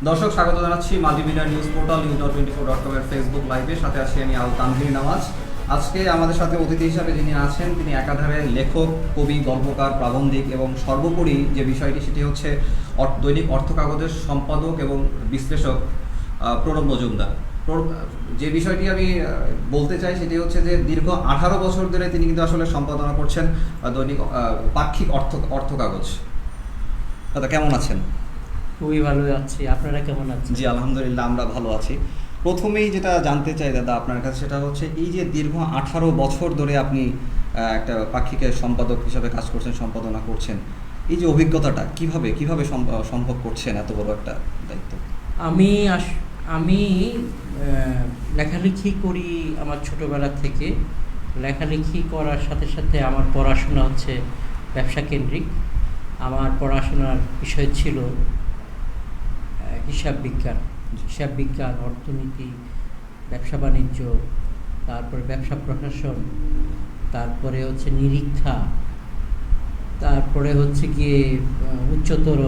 দর্শক স্বাগত জানাচ্ছি মাল্টিমিডিয়া নিউজ পোর্টাল news.24.com এর ফেসবুক লাইভে। সাথে আছি আমি আল তানভীর নামাজ। আজকে আমাদের সাথে অতিথি হিসাবে যিনি আছেন তিনি একাধারে লেখক, কবি, গল্পকার, প্রাবন্ধিক এবং সর্বোপরি যে বিষয়টি সেটি হচ্ছে দৈনিক অর্থ কাগজের সম্পাদক এবং বিশ্লেষক প্রণব মজুমদার। যে বিষয়টি আমি বলতে চাই সেটি হচ্ছে যে দীর্ঘ 18 বছর ধরে তিনি কিন্তু আসলে সম্পাদনা করছেন দৈনিক পাক্ষিক অর্থ কাগজ। দাদা কেমন আছেন? খুবই ভালো আছি, আপনারা কেমন আছেন? জি আলহামদুলিল্লাহ, আমরা ভালো আছি। প্রথমেই যেটা জানতে চাই দাদা আপনার কাছে সেটা হচ্ছে এই যে দীর্ঘ 18 বছর ধরে আপনি একটা পাক্ষিকের সম্পাদক হিসাবে কাজ করছেন, সম্পাদনা করছেন, এই যে অভিজ্ঞতাটা কিভাবে সম্ভব করছেন এত বড় একটা দায়িত্ব? আমি লেখালেখি করি আমার ছোটোবেলা থেকে। লেখালেখি করার সাথে সাথে আমার পড়াশোনা হচ্ছে ব্যবসা কেন্দ্রিক। আমার পড়াশোনার বিষয় ছিল হিসাব বিজ্ঞান, অর্থনীতি, ব্যবসা বাণিজ্য, তারপরে ব্যবসা প্রশাসন, তারপরে হচ্ছে নিরীক্ষা, তারপরে হচ্ছে গিয়ে উচ্চতর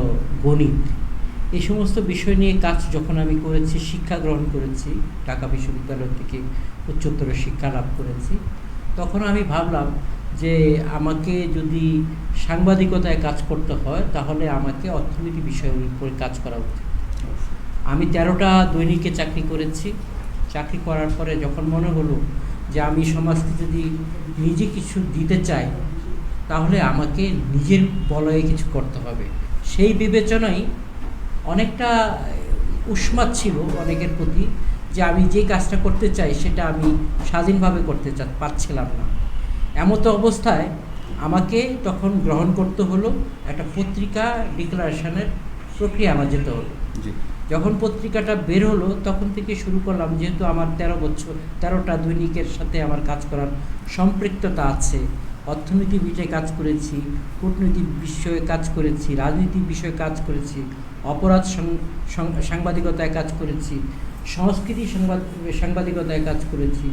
গণিত। এই সমস্ত বিষয় নিয়ে কাজ যখন আমি করেছি, শিক্ষা গ্রহণ করেছি, ঢাকা বিশ্ববিদ্যালয় থেকে উচ্চতর শিক্ষা লাভ করেছি, তখন আমি ভাবলাম যে আমাকে যদি সাংবাদিকতায় কাজ করতে হয় তাহলে আমাকে অর্থনীতি বিষয়ের উপরে কাজ করা উচিত। আমি 13টা দৈনিকে চাকরি করেছি। চাকরি করার পরে যখন মনে হলো যে আমি সমাজকে যদি নিজে কিছু দিতে চাই তাহলে আমাকে নিজের বলয়ে কিছু করতে হবে, সেই বিবেচনায় অনেকটা উস্মাদ ছিল অনেকের প্রতি যে আমি যে কাজটা করতে চাই সেটা আমি স্বাধীনভাবে করতে পারছিলাম না। এমতো অবস্থায় আমাকে তখন গ্রহণ করতে হলো, একটা পত্রিকা ডিক্লারেশনের প্রক্রিয়া আমার যেতে হলো। যখন পত্রিকাটা বের হলো তখন থেকে শুরু করলাম, যেহেতু আমার 13টা দৈনিকের সাথে আমার কাজ করার সম্পৃক্ততা আছে। অর্থনীতি বিষয়ে কাজ করেছি, কূটনৈতিক বিষয়ে কাজ করেছি, রাজনীতির বিষয়ে কাজ করেছি, অপরাধ সাংবাদিকতায় কাজ করেছি, সংস্কৃতি সাংবাদিকতায় কাজ করেছি।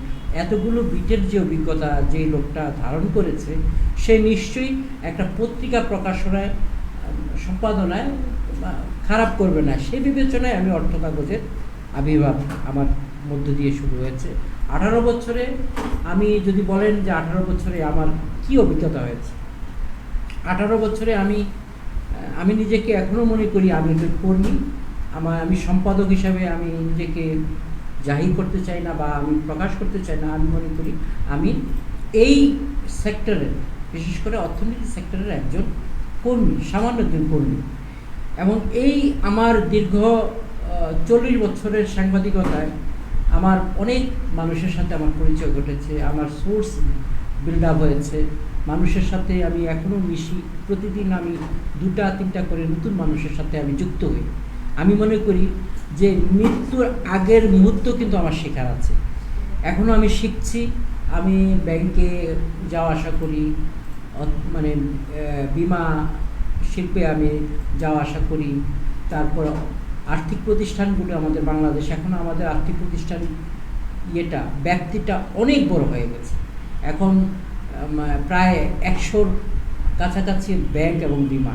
এতগুলো বিটের যে অভিজ্ঞতা যে লোকটা ধারণ করেছে সে নিশ্চয়ই একটা পত্রিকা প্রকাশনায় সম্পাদনায় খারাপ করবে না, সেই বিবেচনায় আমি অর্থ কাগজের আবির্ভাব আমার মধ্য দিয়ে শুরু হয়েছে। 18 বছরে আমি যদি বলেন যে 18 বছরে আমার কি অভিজ্ঞতা হয়েছে, 18 বছরে আমি নিজেকে এখনও মনে করি আমি একজন কর্মী। আমি সম্পাদক হিসাবে আমি নিজেকে জাহির করতে চাই না বা আমি প্রকাশ করতে চাই না। আমি মনে করি আমি এই সেক্টরের, বিশেষ করে অর্থনীতি সেক্টরের একজন কর্মী, সামান্য একজন কর্মী। এবং এই আমার দীর্ঘ 40 বছরের সাংবাদিকতায় আমার অনেক মানুষের সাথে আমার পরিচয় ঘটেছে, আমার সোর্স বিল্ড আপ হয়েছে, মানুষের সাথে আমি এখনও মিশি। প্রতিদিন আমি 2-3টা করে নতুন মানুষের সাথে আমি যুক্ত হই। আমি মনে করি যে মৃত্যুর আগের মুহূর্ত কিন্তু আমার শেখার আছে, এখনও আমি শিখছি। আমি ব্যাংকে যাওয়া আসা করি, মানে বিমা শিল্পে আমি যাওয়া আসা করি। তারপর আর্থিক প্রতিষ্ঠানগুলো আমাদের বাংলাদেশ, এখন আমাদের আর্থিক প্রতিষ্ঠান ব্যক্তিটা অনেক বড় হয়ে গেছে। এখন প্রায় 100-র কাছাকাছি ব্যাংক এবং বিমা।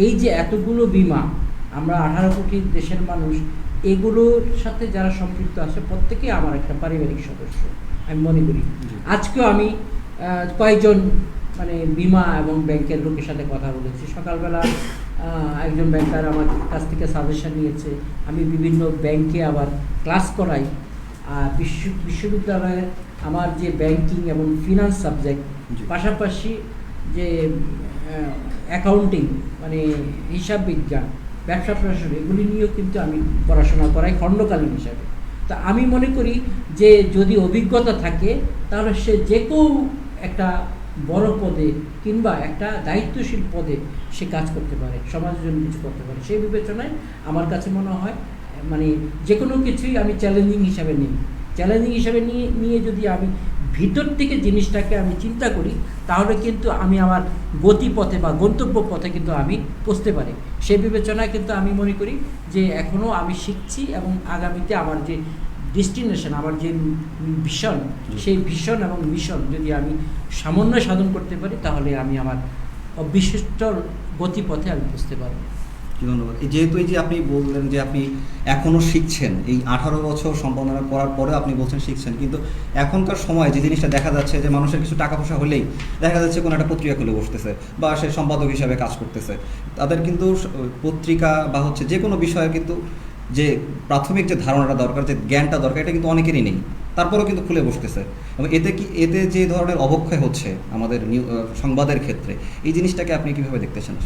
এই যে এতগুলো বিমা, আমরা 18 কোটি দেশের মানুষ, এগুলোর সাথে যারা সম্পৃক্ত আছে প্রত্যেকেই আমার একটা পারিবারিক সদস্য আমি মনে করি। আজকেও আমি কয়েকজন মানে বিমা এবং ব্যাংকের লোকের সাথে কথা বলেছি। সকালবেলা একজন ব্যাংকার আমার কাছ থেকে সাজেশন নিয়েছে। আমি বিভিন্ন ব্যাংকে আবার ক্লাস করাই। বিশ্ববিদ্যালয়ের আমার যে ব্যাংকিং এবং ফিনান্স সাবজেক্ট, পাশাপাশি যে অ্যাকাউন্টিং মানে হিসাব বিজ্ঞান, ব্যবসা প্রশাসন, এগুলি নিয়েও কিন্তু আমি পড়াশোনা করাই খণ্ডকালীন হিসাবে। তা আমি মনে করি যে যদি অভিজ্ঞতা থাকে তাহলে সে যে কেউ একটা বড় পদে কিংবা একটা দায়িত্বশীল পদে সে কাজ করতে পারে, সমাজের জন্য কিছু করতে পারে। সেই বিবেচনায় আমার কাছে মনে হয় মানে যে কোনো কিছুই আমি চ্যালেঞ্জিং হিসাবে নিই। চ্যালেঞ্জিং হিসাবে নিয়ে যদি আমি ভিতর থেকে জিনিসটাকে আমি চিন্তা করি তাহলে কিন্তু আমি আমার গতিপথে বা গন্তব্য পথে কিন্তু আমি পৌঁছতে পারি। সেই বিবেচনায় কিন্তু আমি মনে করি যে এখনও আমি শিখছি এবং আগামীতে আমার যে ডেস্টিনেশন, আমার যে ভিশন, সেই ভিশন এবং মিশন যদি আমি সমন্বয় সাধন করতে পারি তাহলে আমি আমার অবিশিষ্ট গতিপথে আমি বুঝতে পারবো। ধন্যবাদ। যেহেতু এই যে আপনি বললেন যে আপনি এখনো শিখছেন, এই 18 বছর সম্পাদনা করার পরেও আপনি বলছেন শিখছেন, কিন্তু এখনকার সময় যে জিনিসটা দেখা যাচ্ছে যে মানুষের কিছু টাকা পয়সা হলেই দেখা যাচ্ছে কোনো একটা পত্রিকা খুলে বসতেছে বা সে সম্পাদক হিসাবে কাজ করতেছে। তাদের কিন্তু পত্রিকা বা হচ্ছে যে কোনো বিষয়ে কিন্তু যে প্রাথমিক যে ধারণাটা দরকার, যে জ্ঞানটা দরকার, এটা কিন্তু অনেকেরই নেই, তারপরেও কিন্তু খুলে বসতেছে। এবং এতে যে ধরনের অবক্ষয় হচ্ছে আমাদের সংবাদের ক্ষেত্রে, এই জিনিসটাকে আপনি কীভাবে দেখতেছেন?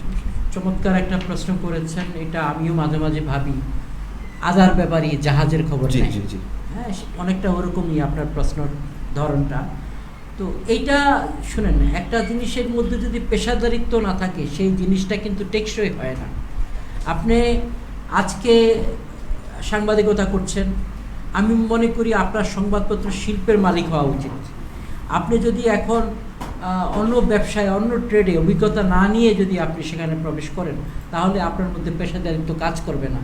চমৎকার একটা প্রশ্ন করেছেন, এটা আমিও মাঝে মাঝে ভাবি। আজার ব্যাপারী জাহাজের খবর জি নেই। জি জি। হ্যাঁ, অনেকটা ওরকমই আপনার প্রশ্নের ধরনটা। তো এইটা শুনেন, একটা জিনিসের মধ্যে যদি পেশাদারিত্ব না থাকে সেই জিনিসটা কিন্তু টেকসই হয় না। আপনি আজকে সাংবাদিকতা করছেন, আমি মনে করি আপনার সংবাদপত্র শিল্পের মালিক হওয়া উচিত। আপনি যদি এখন অন্য ব্যবসায়, অন্য ট্রেডে অভিজ্ঞতা না নিয়ে যদি আপনি সেখানে প্রবেশ করেন, তাহলে আপনার মধ্যে পেশাদারিত্ব কাজ করবে না।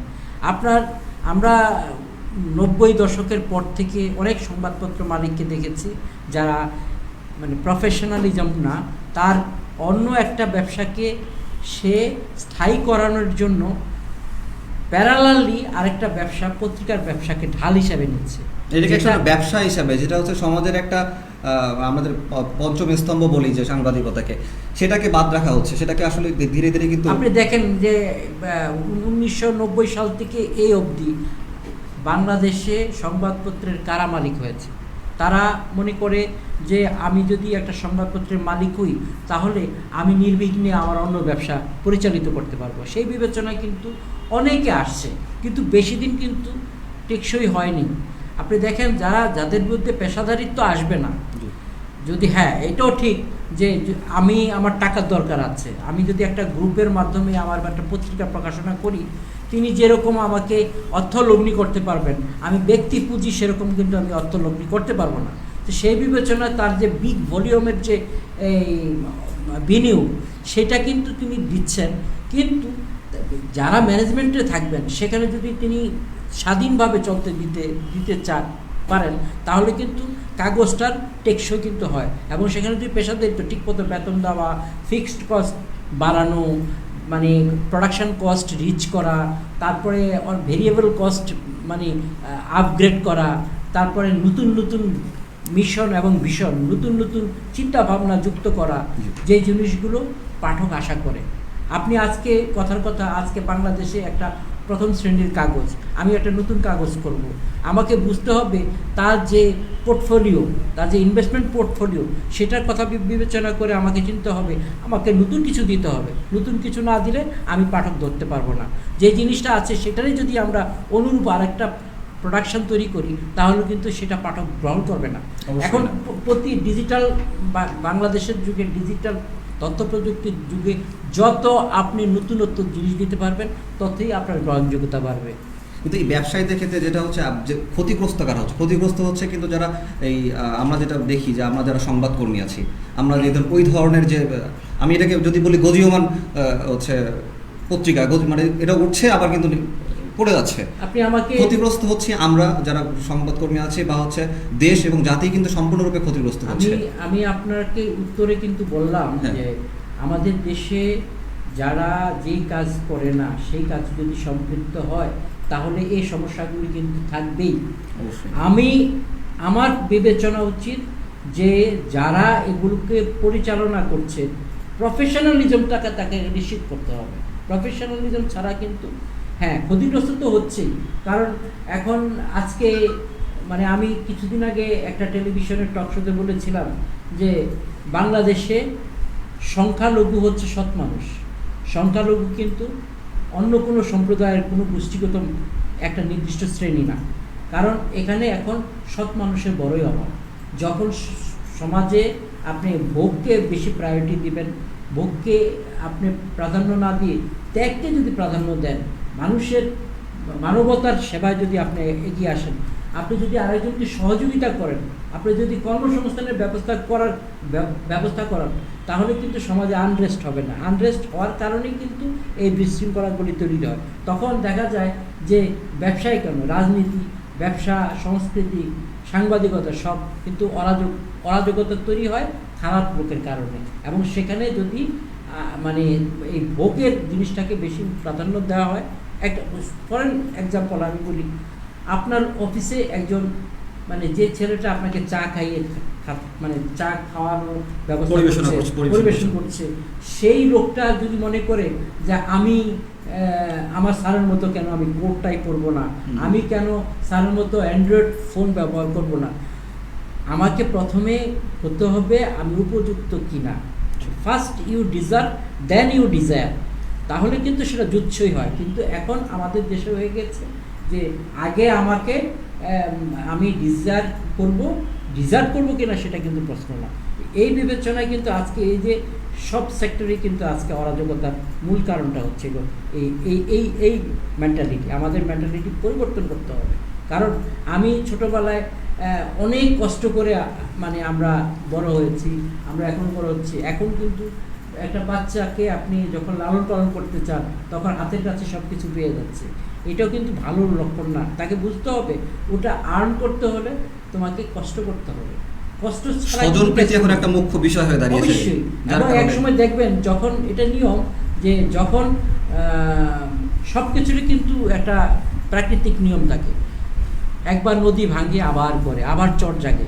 আমরা 90 দশকের পর থেকে অনেক সংবাদপত্র মালিককে দেখেছি যারা মানে প্রফেশনালিজম না, তার অন্য একটা ব্যবসাকে সে স্থায়ী করানোর জন্য প্যারালালি আরেকটা ব্যবসা, পত্রিকার ব্যবসাকে ঢাল হিসাবে নিচ্ছে। এটাকে একটা ব্যবসা হিসাবে, যেটা হচ্ছে সমাজের একটা আমাদের পঞ্চম স্তম্ভ বলি যে সাংবাদিকতাকে, সেটাকে বাদ রাখা হচ্ছে। সেটাকে আসলে ধীরে ধীরে কিন্তু আপনি দেখেন যে 1990 সাল থেকে এই অবধি বাংলাদেশে সংবাদপত্রের কারা মালিক হয়েছে। তারা মনে করে যে আমি যদি একটা সংবাদপত্রের মালিক হই, তাহলে আমি নির্বিঘ্নে আমার অন্য ব্যবসা পরিচালিত করতে পারবো। সেই বিবেচনায় কিন্তু অনেকে আসছে, কিন্তু বেশি দিন কিন্তু টেকসই হয়নি। আপনি দেখেন যাদের বিরুদ্ধে পেশাদারিত্ব আসবে না, যদি হ্যাঁ এটাও ঠিক যে আমার টাকার দরকার আছে, আমি যদি একটা গ্রুপের মাধ্যমে আমার একটা পত্রিকা প্রকাশনা করি, তিনি যেরকম আমাকে অর্থলগ্নি করতে পারবেন, আমি ব্যক্তি পুঁজি সেরকম কিন্তু আমি অর্থলগ্নি করতে পারবো না। তো সেই বিবেচনায় তার যে বিগ ভলিউমের যে বিনিয়োগ, সেটা কিন্তু তিনি দিচ্ছেন। কিন্তু যারা ম্যানেজমেন্টে থাকবেন, সেখানে যদি তিনি স্বাধীনভাবে চলতে দিতে পারেন, তাহলে কিন্তু কাগজটার টেকসই কিন্তু হয়। এবং সেখানে যদি পেশাদারিত্ব, ঠিকমতো বেতন দেওয়া, ফিক্সড কস্ট বাড়ানো, মানে প্রোডাকশন কস্ট রিচ করা, তারপরে ভেরিয়েবল কস্ট মানে আপগ্রেড করা, তারপরে নতুন নতুন মিশন এবং ভিশন, নতুন নতুন চিন্তা ভাবনা যুক্ত করা, যে জিনিসগুলো পাঠক আশা করে। আপনি আজকে কথার কথা, আজকে বাংলাদেশে একটা প্রথম শ্রেণীর কাগজ, আমি একটা নতুন কাগজ করব, আমাকে বুঝতে হবে তার যে পোর্টফোলিও, তার যে ইনভেস্টমেন্ট পোর্টফোলিও, সেটার কথা বিবেচনা করে আমাকে চিনতে হবে, আমাকে নতুন কিছু দিতে হবে। নতুন কিছু না দিলে আমি পাঠক ধরতে পারবো না। যে জিনিসটা আছে সেটারই যদি আমরা অনুরূপ আরেকটা প্রোডাকশন তৈরি করি, তাহলে কিন্তু সেটা পাঠক গ্রহণ করবে না। এখন প্রতি ডিজিটাল বাংলাদেশের যুগে, ডিজিটাল তথ্য প্রযুক্তির যুগে যত আপনি নতুনত্ব জিনিস দিতে পারবেন, ততই আপনার গ্রহণযোগ্যতা বাড়বে। কিন্তু এই ব্যবসায়ীদের ক্ষেত্রে যেটা হচ্ছে যে ক্ষতিগ্রস্ত কারা হচ্ছে, ক্ষতিগ্রস্ত হচ্ছে কিন্তু যারা আমরা যেটা দেখি যে আমরা যারা সংবাদকর্মী আছি, আমরা ওই ধরনের যে, আমি এটাকে যদি বলি গজিয়মান হচ্ছে পত্রিকা, মানে এটা উঠছে আবার কিন্তু পড়ে যাচ্ছে। আপনি আমাকে ক্ষতিগ্রস্ত হচ্ছে আমরা যারা সংবাদকর্মী আছে, বা হচ্ছে দেশ এবং জাতি কিন্তু সম্পূর্ণরূপে ক্ষতিগ্রস্ত হচ্ছে। আমি আপনাকে উত্তরে কিন্তু বললাম যে আমাদের দেশে যারা যেই কাজ করে না, সেই কাজ যদি সম্পৃক্ত হয়, তাহলে এই সমস্যাগুলি কিন্তু থাকবেই। আমার বিবেচনা উচিত যে যারা এগুলোকে পরিচালনা করছে, প্রফেশনালিজমটাকে তাকে নিশ্চিত করতে হবে। প্রফেশনালিজম ছাড়া কিন্তু হ্যাঁ ক্ষতিগ্রস্ত তো হচ্ছেই। কারণ এখন আজকে মানে আমি কিছুদিন আগে একটা টেলিভিশনের টক শোতে বলেছিলাম যে বাংলাদেশে সংখ্যালঘু হচ্ছে সৎ মানুষ। সংখ্যালঘু কিন্তু অন্য কোনো সম্প্রদায়ের, কোনো গোষ্ঠীগত একটা নির্দিষ্ট শ্রেণী না। কারণ এখানে এখন সৎ মানুষের বড়ই অভাব। যখন সমাজে আপনি ভোগকে বেশি প্রায়োরিটি দিবেন, ভোগকে আপনি প্রাধান্য না দিয়ে ত্যাগকে যদি প্রাধান্য দেন, মানুষের মানবতার সেবায় যদি আপনি এগিয়ে আসেন, আপনি যদি আরেকজনকে সহযোগিতা করেন, আপনি যদি কর্মসংস্থানের ব্যবস্থা করেন, তাহলে কিন্তু সমাজে আনরেস্ট হবে না। আনরেস্ট হওয়ার কারণেই কিন্তু এই বিশৃঙ্খলাগুলি তৈরি হয়। তখন দেখা যায় যে ব্যবসায় কেন, রাজনীতি, ব্যবসা, সংস্কৃতি, সাংবাদিকতা সব কিন্তু অরাজকতা তৈরি হয় খারাপ লোকের কারণে। এবং সেখানে যদি মানে এই ভোগের জিনিসটাকে বেশি প্রাধান্য দেওয়া হয়। একটা ফরেন এক্সাম্পল আমি বলি, আপনার অফিসে একজন মানে যে ছেলেটা আপনাকে চা খাইয়ে মানে চা খাওয়ানোর ব্যবস্থা পরিবেশন করছে, সেই লোকটা যদি মনে করে যে আমি আমার স্যারের মতো কেন আমি কোটটাই পরবো না, আমি কেন স্যারের মতো অ্যান্ড্রয়েড ফোন ব্যবহার করব না, আমাকে প্রথমে হতে হবে আমি উপযুক্ত কিনা। First you deserve then you desire, তাহলে কিন্তু সেটা জুচ্ছই হয়। কিন্তু এখন আমাদের দেশে হয়ে গেছে যে আগে আমাকে আমি ডিজার্ভ করবো কিনা সেটা কিন্তু প্রশ্ন না। এই বিবেচনায় কিন্তু আজকে এই যে সব সেক্টরে কিন্তু আজকে অরাজকতার মূল কারণটা হচ্ছে এই এই এই এই মেন্টালিটি। আমাদের মেন্টালিটি পরিবর্তন করতে হবে। কারণ আমি ছোটোবেলায় অনেক কষ্ট করে মানে আমরা বড় হয়েছি, আমরা এখন বড় হচ্ছি। এখন কিন্তু একটা বাচ্চাকে আপনি যখন লালন পালন করতে চান তখন হাতের কাছে সব কিছু পেয়ে যাচ্ছে, এটাও কিন্তু ভালো লক্ষণ না। তাকে বুঝতে হবে ওটা আর্ন করতে হলে তোমাকে কষ্ট করতে হবে। কষ্ট স্বজনপ্রীতি এখন একটা মুখ্য বিষয় হয়ে দাঁড়িয়েছে। অবশ্যই। এবং এক সময় দেখবেন যখন এটা নিয়ম যে যখন সব কিছুরই কিন্তু একটা প্রাকৃতিক নিয়ম থাকে, একবার নদী ভাঙে আবার করে, আবার চর জাগে,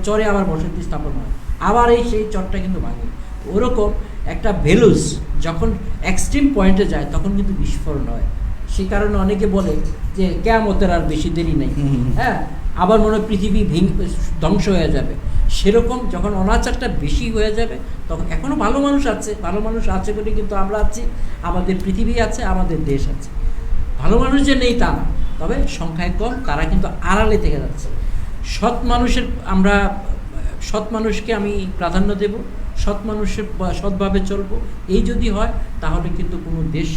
চরে আবার বসতি স্থাপন হয়, আবার সেই চরটা কিন্তু ভাঙে। ওরকম একটা ভ্যালুস যখন এক্সট্রিম পয়েন্টে যায় তখন কিন্তু বিস্ফোরণ হয়। সেই কারণে অনেকে বলে যে কিয়ামতের আর বেশি দেরি নেই, হ্যাঁ, আবার মনে হয় পৃথিবী ধ্বংস হয়ে যাবে। সেরকম যখন অনাচারটা বেশি হয়ে যাবে তখন এখনও ভালো মানুষ আছে বলে কিন্তু আমরা আছি, আমাদের পৃথিবী আছে, আমাদের দেশ আছে। ভালো মানুষ যে নেই তা না, তবে সংখ্যায় কম, তারা কিন্তু আড়ালে থেকে যাচ্ছে। সৎ মানুষকে আমি প্রাধান্য দেব, সৎ মানুষের সৎভাবে চলবো, এই যদি হয় তাহলে কিন্তু কোনো দেশ,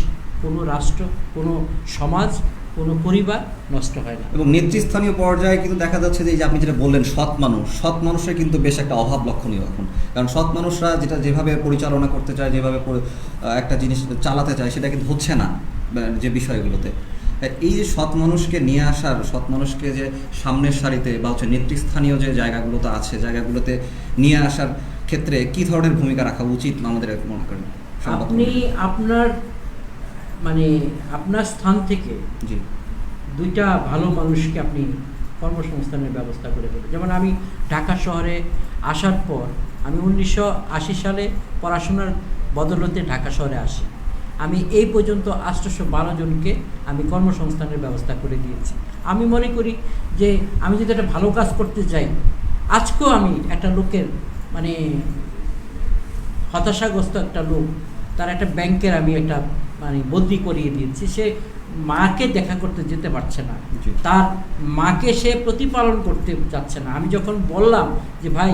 কোনো রাষ্ট্র, কোনো সমাজ, কোনো পরিবার নষ্ট হয় না। এবং নেতৃস্থানীয় পর্যায়ে কিন্তু দেখা যাচ্ছে যে আপনি যেটা বললেন সৎ মানুষের কিন্তু বেশ একটা অভাব লক্ষণীয় এখন। কারণ সৎ মানুষরা যেভাবে পরিচালনা করতে চায়, যেভাবে একটা জিনিস চালাতে চায়, সেটা কিন্তু হচ্ছে না যে বিষয়গুলোতে। এই যে সৎ মানুষকে নিয়ে আসার, সৎ মানুষকে যে সামনের সারিতে বা নেতৃস্থানীয় যে জায়গাগুলোতে আছে, জায়গাগুলোতে নিয়ে আসার ক্ষেত্রে কি ধরনের ভূমিকা রাখা উচিত আমাদের মনে করেন? আপনি আপনার স্থান থেকে দুইটা ভালো মানুষকে আপনি কর্মসংস্থানের ব্যবস্থা করে দেবেন। যেমন আমি ঢাকা শহরে আসার পর আমি 1980 সালে পড়াশোনার বদলতে ঢাকা শহরে আসি। আমি এই পর্যন্ত 812 জনকে আমি কর্মসংস্থানের ব্যবস্থা করে দিয়েছি। আমি মনে করি যে আমি যদি একটা ভালো কাজ করতে যাই, আজকেও আমি একটা লোকের মানে হতাশাগ্রস্ত একটা লোক, তার একটা ব্যাংকের আমি একটা বদলি করিয়ে দিয়েছি। সে মাকে দেখা করতে যেতে পারছে না, তার মাকে সে প্রতিপালন করতে যাচ্ছে না। আমি যখন বললাম যে ভাই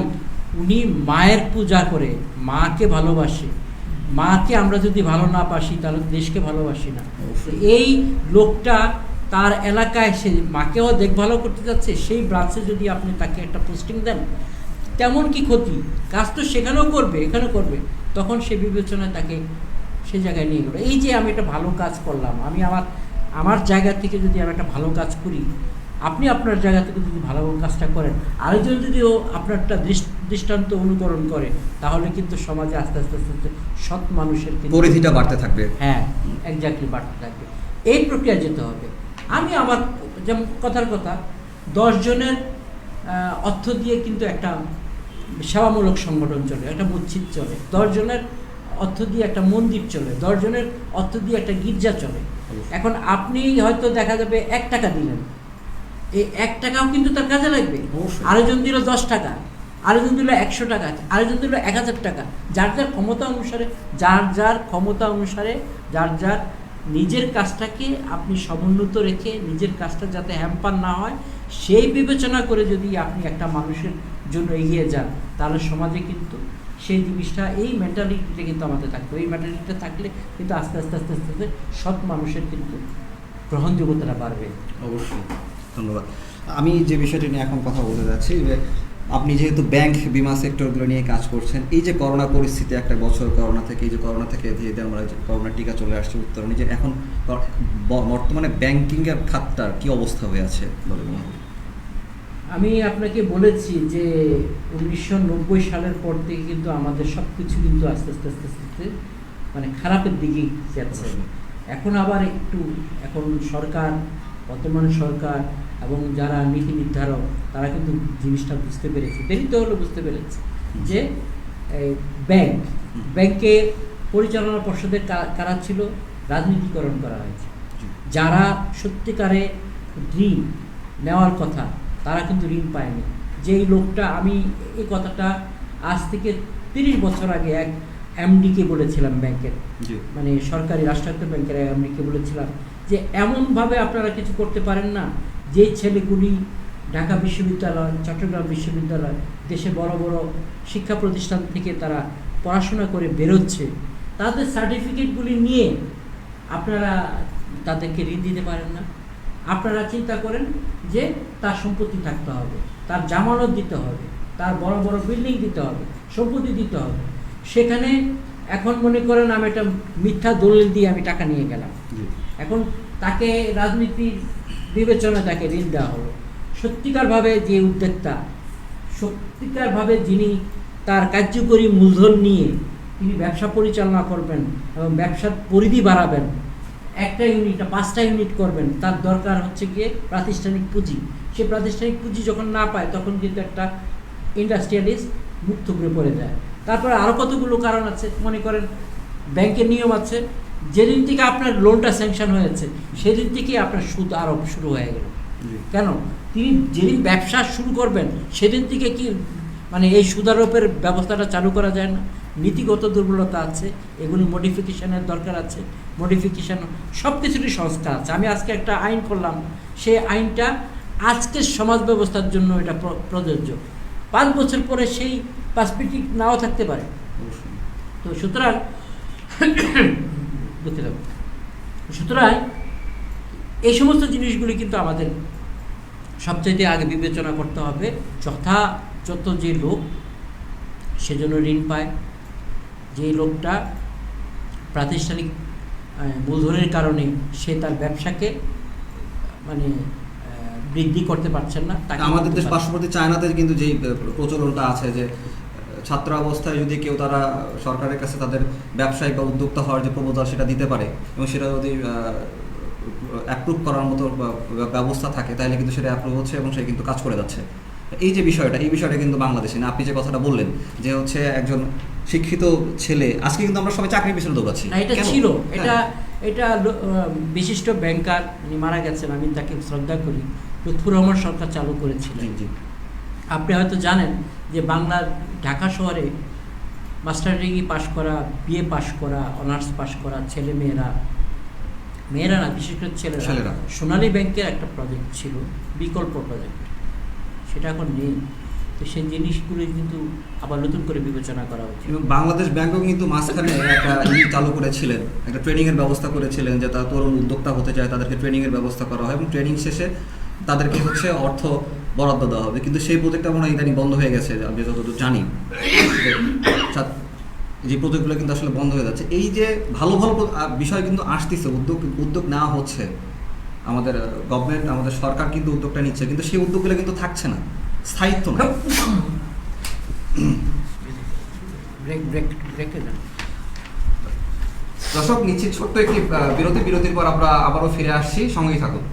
উনি মায়ের পূজা করে, মাকে ভালোবাসে, মাকে আমরা যদি ভালো না বাসি তাহলে দেশকে ভালোবাসি না। এই লোকটা তার এলাকায় সে মাকেও দেখভাল করতে যাচ্ছে, সেই ব্রাঞ্চে যদি আপনি তাকে একটা পোস্টিং দেন, তেমন কি ক্ষতি? কাজ তো সেখানেও করবে, এখানেও করবে, তখন সে বিবেচনায় তাকে সে জায়গায় নিয়ে গেল। এই যে আমি একটা ভালো কাজ করলাম, আমি আমার জায়গা থেকে যদি আমি একটা ভালো কাজ করি, আপনি আপনার জায়গা থেকে যদি ভালো কাজটা করেন, আরেকজন যদি আপনারটা দৃষ্টান্ত অনুকরণ করে, তাহলে কিন্তু সমাজে আস্তে আস্তে আস্তে সৎ মানুষের পরিধিটা বাড়তে থাকবে। হ্যাঁ, এক্স্যাক্টলি বাড়তে থাকবে। এই প্রক্রিয়া যেতে হবে। আমি আমার যেমন কথার কথা 10 জনের অর্থ দিয়ে কিন্তু একটা সেবামূলক সংগঠন চলে, একটা মসজিদ চলে, 10 জনের অর্থ দিয়ে একটা মন্দির চলে, 10 জনের অর্থ দিয়ে একটা গির্জা চলে। এখন আপনি হয়তো দেখা যাবে 1 টাকা দিলেন, এই 1 টাকাও কিন্তু তার কাজে লাগবে। আরেকজন দিল 10 টাকা, আরেকজন দিল 100 টাকা, আরেকজন দিল 1000 টাকা। যার যার ক্ষমতা অনুসারে যার যার নিজের কাজটাকে আপনি সমুন্নত রেখে, নিজের কাজটা যাতে হ্যাম্পার না হয় সেই বিবেচনা করে যদি আপনি একটা মানুষের জন্য এগিয়ে যান, তাহলে সমাজে কিন্তু সেই জিনিসটা, এই মেন্টালিটিটা কিন্তু আমাদের থাকবে। এই মেন্টালিটিটা থাকলে কিন্তু আস্তে আস্তে আস্তে আস্তে আস্তে সৎ মানুষের কিন্তু গ্রহণযোগ্যতাটা বাড়বে। অবশ্যই, ধন্যবাদ। আমি যে বিষয়টি নিয়ে এখন কথা বলতে যাচ্ছি, আপনি যেহেতু ব্যাংক, বিমা সেক্টরগুলো নিয়ে কাজ করছেন, এই যে করোনা পরিস্থিতি, একটা বছর করোনা থেকে ধীরে আমরা করোনার টিকা চলে আসছে উত্তরণে, যে এখন বর্তমানে ব্যাংকিংয়ের খাতটার কি অবস্থা হয়ে আছে বলে মনে হয়? আমি আপনাকে বলেছি যে 1990 সালের পর থেকে কিন্তু আমাদের সব কিছু কিন্তু আস্তে আস্তে আস্তে আস্তে মানে খারাপের দিকে যাচ্ছে। এখন আবার এখন সরকার, বর্তমান সরকার এবং যারা নীতি নির্ধারক তারা কিন্তু জিনিসটা বুঝতে পেরেছে, দেরিতে হলে বুঝতে পেরেছে যে ব্যাংকের পরিচালনা পর্ষদের কারা ছিল, রাজনীতিকরণ করা হয়েছে। যারা সত্যিকারে ঋণ নেওয়ার কথা তারা কিন্তু ঋণ পায়নি। যেই লোকটা, আমি এই কথাটা আজ থেকে 30 বছর আগে এক এমডিকে বলেছিলাম, ব্যাংকের মানে সরকারি রাষ্ট্রায়ত্ত ব্যাংকের এমডিকে বলেছিলাম যে এমনভাবে আপনারা কিছু করতে পারেন না যে ছেলেগুলি ঢাকা বিশ্ববিদ্যালয়, চট্টগ্রাম বিশ্ববিদ্যালয়, দেশে বড় বড় শিক্ষা প্রতিষ্ঠান থেকে তারা পড়াশোনা করে বেরোচ্ছে, তাদের সার্টিফিকেটগুলি নিয়ে আপনারা তাদেরকে ঋণ দিতে পারেন না। আপনারা চিন্তা করেন যে তার সম্পত্তি থাকতে হবে, তার জামানত দিতে হবে, তার বড় বড় বিল্ডিং দিতে হবে, সম্পত্তি দিতে হবে। সেখানে এখন মনে করেন আমি একটা মিথ্যা দলিল দিয়ে আমি টাকা নিয়ে গেলাম, এখন তাকে রাজনীতির বিবেচনায় তাকে ঋণ দেওয়া হলো। সত্যিকারভাবে যে উদ্যোক্তা, সত্যিকারভাবে যিনি তার কার্যকরী মূলধন নিয়ে তিনি ব্যবসা পরিচালনা করবেন এবং ব্যবসার পরিধি বাড়াবেন, একটা ইউনিট না 5টা ইউনিট করবেন, তার দরকার হচ্ছে গিয়ে প্রাতিষ্ঠানিক পুঁজি। সে প্রাতিষ্ঠানিক পুঁজি যখন না পায় তখন কিন্তু একটা ইন্ডাস্ট্রিয়ালিস্ট মুখ থুবড়ে পড়ে যায়। তারপরে আরও কতগুলো কারণ আছে, মনে করেন ব্যাংকের নিয়ম আছে, যেদিন থেকে আপনার লোনটা স্যাংশন হয়েছে সেদিন থেকেই আপনার সুদ আরোপ শুরু হয়ে গেল। কেন? তিনি যেদিন ব্যবসা শুরু করবেন সেদিন থেকে কি মানে এই সুদারোপের ব্যবস্থাটা চালু করা যায় না? নীতিগত দুর্বলতা আছে, এগুলি মডিফিকেশনের দরকার আছে। মডিফিকেশন সব কিছুরই সংস্কার আছে। আমি আজকে একটা আইন করলাম, সেই আইনটা আজকের সমাজ ব্যবস্থার জন্য এটা প্রযোজ্য। 5 বছর পরে সেই পার্সপেক্টিভ নাও থাকতে পারে। তো সুতরাং এই সমস্ত জিনিসগুলি কিন্তু আমাদের সবচাইতে আগে বিবেচনা করতে হবে। যথাযথ যে লোক সেজন্য ঋণ পায়, যে লোকটা প্রাতিষ্ঠানিক মূলধনের কারণে সে তার ব্যবসাকে মানে বৃদ্ধি করতে পারছেন না। আমাদের দেশ পার্শ্ববর্তী চায়নাতে কিন্তু যেই প্রচলনটা আছে যে ছাত্র অবস্থায় যদি কেউ তারা সরকারের কাছে তাদের ব্যবসায়িক বা উদ্যোক্তা হওয়ার যে প্রপোজাল সেটা দিতে পারে এবং সেটা যদি অ্যাপ্রুভ করার মতো ব্যবস্থা থাকে তাহলে কিন্তু সেটা অ্যাপ্রুভ হচ্ছে এবং সে কিন্তু কাজ করে যাচ্ছে। এই বিষয়টা কিন্তু বাংলাদেশে না। আপনি যে কথাটা বললেন যে হচ্ছে একজন শিক্ষিত ছেলে, আজকে কিন্তু আমরা সবাই চাকরির পিছনে দৌড়াচ্ছি। এটা ছিল, এটা বিশিষ্ট ব্যাংকার মারা গেছেন, আমি তাকে শ্রদ্ধা করি, লুৎফুর রহমান সরকার চালু করেছিলেন। আপনি হয়তো জানেন যে বাংলার ঢাকা শহরে মাস্টার ডিগ্রি পাশ করা, বিএ পাশ করা, অনার্স পাশ করা মেয়েরা না, বিশেষ করে ছেলেরা সোনালী ব্যাংকের একটা প্রজেক্ট ছিল, বিকল্প প্রজেক্ট, সেটা এখন নেই। তো সেই জিনিসগুলো কিন্তু আবার নতুন করে বিবেচনা করা উচিত। এবং বাংলাদেশ ব্যাংকও কিন্তু মাঝখানে একটা চালু করেছিলেন, একটা ট্রেনিংয়ের ব্যবস্থা করেছিলেন যে তারা তরুণ উদ্যোক্তা হতে চায় তাদেরকে ট্রেনিংয়ের ব্যবস্থা করা হয় এবং ট্রেনিং শেষে তাদেরকে হচ্ছে অর্থ বরাদ্দ দেওয়া হবে। কিন্তু সেই প্রজেক্টটা মনে হয় ইদানিং বন্ধ হয়ে গেছে, আমি যতদূর জানি যে প্রজেক্টগুলো কিন্তু আসলে বন্ধ হয়ে যাচ্ছে। এই যে ভালো ভালো বিষয় কিন্তু আসতেছে, উদ্যোগ নেওয়া হচ্ছে, আমাদের গভর্নমেন্ট, আমাদের সরকার কিন্তু উদ্যোগটা নিচ্ছে, কিন্তু সেই উদ্যোগগুলো কিন্তু থাকছে না, স্থায়িত্ব না। দর্শক, নিচ্ছি ছোট্ট একটি বিরতির পর আমরা আবারও ফিরে আসছি, সঙ্গেই থাকুন।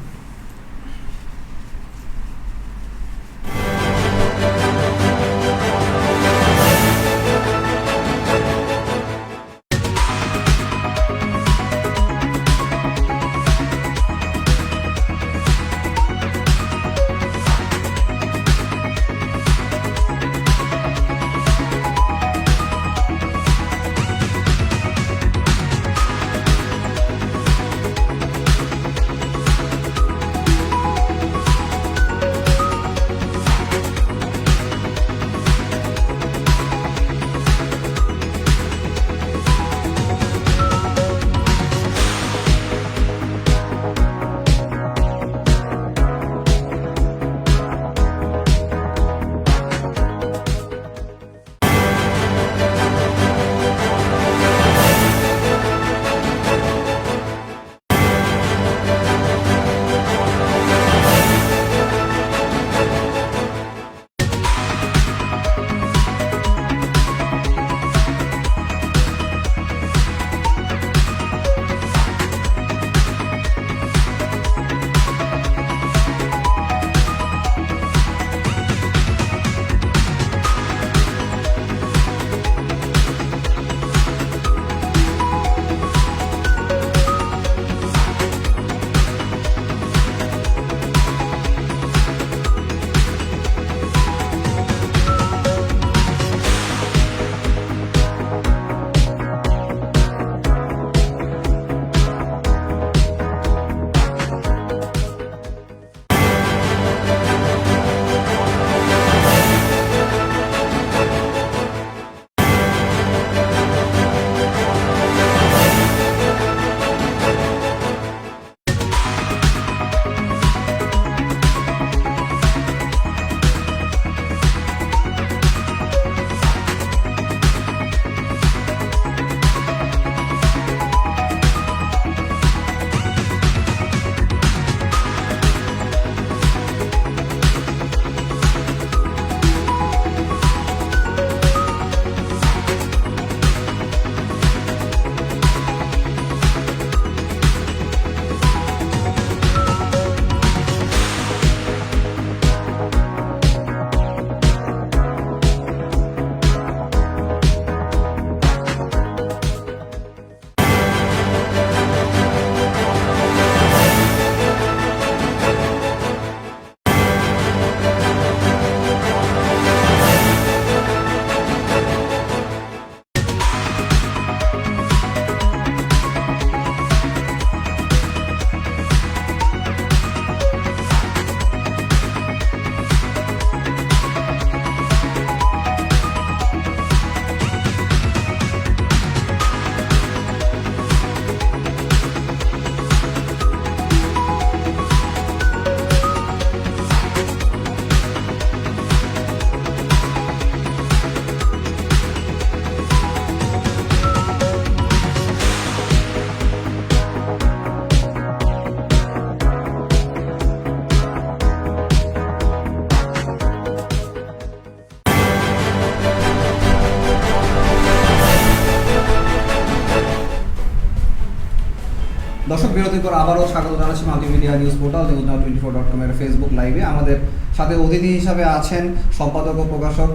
বিরতির পর আবারও স্বাগত জানাচ্ছি মাল্টিমিডিয়া নিউজ পোর্টাল news24.com এর ফেসবুক লাইভে। আমাদের সাথে অতিথি হিসাবে আছেন সম্পাদক ও প্রকাশক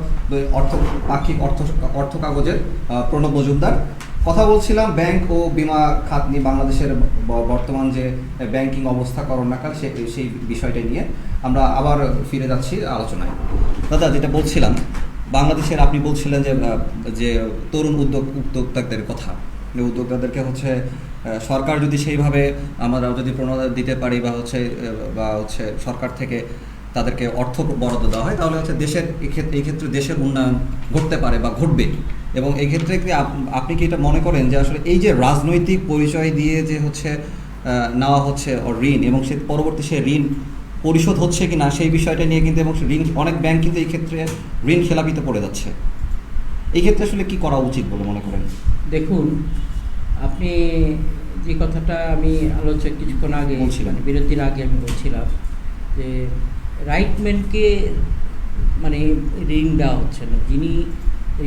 পাক্ষিক অর্থ কাগজের প্রণব মজুমদার। কথা বলছিলাম ব্যাংক ও বিমা খাত নিয়ে, বাংলাদেশের বর্তমান যে ব্যাংকিং অবস্থা করোনাকাল সেই বিষয়টা নিয়ে আমরা আবার ফিরে যাচ্ছি আলোচনায়। দাদা, যেটা বলছিলাম, বাংলাদেশের আপনি বলছিলেন যে তরুণ উদ্যোক্তাদের কথা, উদ্যোক্তাদেরকে হচ্ছে সরকার যদি সেইভাবে আমরা যদি প্রণোদনা দিতে পারি বা হচ্ছে সরকার থেকে তাদেরকে অর্থ বরাদ্দ দেওয়া হয়, তাহলে হচ্ছে দেশের এই ক্ষেত্রে দেশের উন্নয়ন ঘটতে পারে বা ঘটবে। এবং এই ক্ষেত্রে কি আপনি কি এটা মনে করেন যে আসলে এই যে রাজনৈতিক পরিচয় দিয়ে যে হচ্ছে নেওয়া হচ্ছে ঋণ, এবং সে পরবর্তী সে ঋণ পরিশোধ হচ্ছে কি না সেই বিষয়টা নিয়ে কিন্তু, এবং ঋণ অনেক ব্যাংক কিন্তু এই ক্ষেত্রে ঋণ খেলাপিতে পড়ে যাচ্ছে, এই ক্ষেত্রে আসলে কি করা উচিত বলে মনে করেন? দেখুন, আপনি যে কথাটা আমি কিছুক্ষণ আগে মানে বিরতির আগে আমি বলছিলাম যে রাইটম্যানকে মানে ঋণ দেওয়া হচ্ছে না, যিনি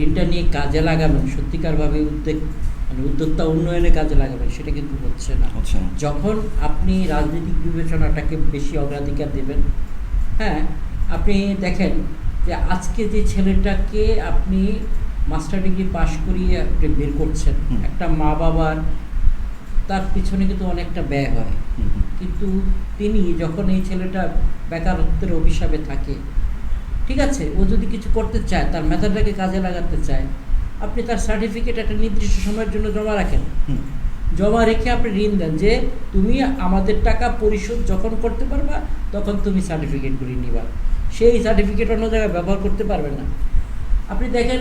ঋণটা নিয়ে কাজে লাগাবেন, সত্যিকারভাবে উদ্যোক্তা উন্নয়নে কাজে লাগাবেন, সেটা কিন্তু হচ্ছে না। যখন আপনি রাজনৈতিক বিবেচনাটাকে বেশি অগ্রাধিকার দেবেন, হ্যাঁ, আপনি দেখেন যে আজকে যে ছেলেটাকে আপনি মাস্টার ডিগ্রি পাশ করিয়ে আপনি বের করছেন, একটা মা বাবার তার পিছনে কিন্তু অনেকটা ব্যয় হয়, কিন্তু তিনি যখন এই ছেলেটা বেকারত্বের অভিশাপে থাকে, ঠিক আছে, ও যদি কিছু করতে চায়, তার মেধাটাকে কাজে লাগাতে চায়, আপনি তার সার্টিফিকেট একটা নির্দিষ্ট সময়ের জন্য জমা রাখেন, জমা রেখে আপনি ঋণ দেন যে তুমি আমাদের টাকা পরিশোধ যখন করতে পারবা তখন তুমি সার্টিফিকেটগুলি নিবা, সেই সার্টিফিকেট অন্য জায়গায় ব্যবহার করতে পারবে না। আপনি দেখেন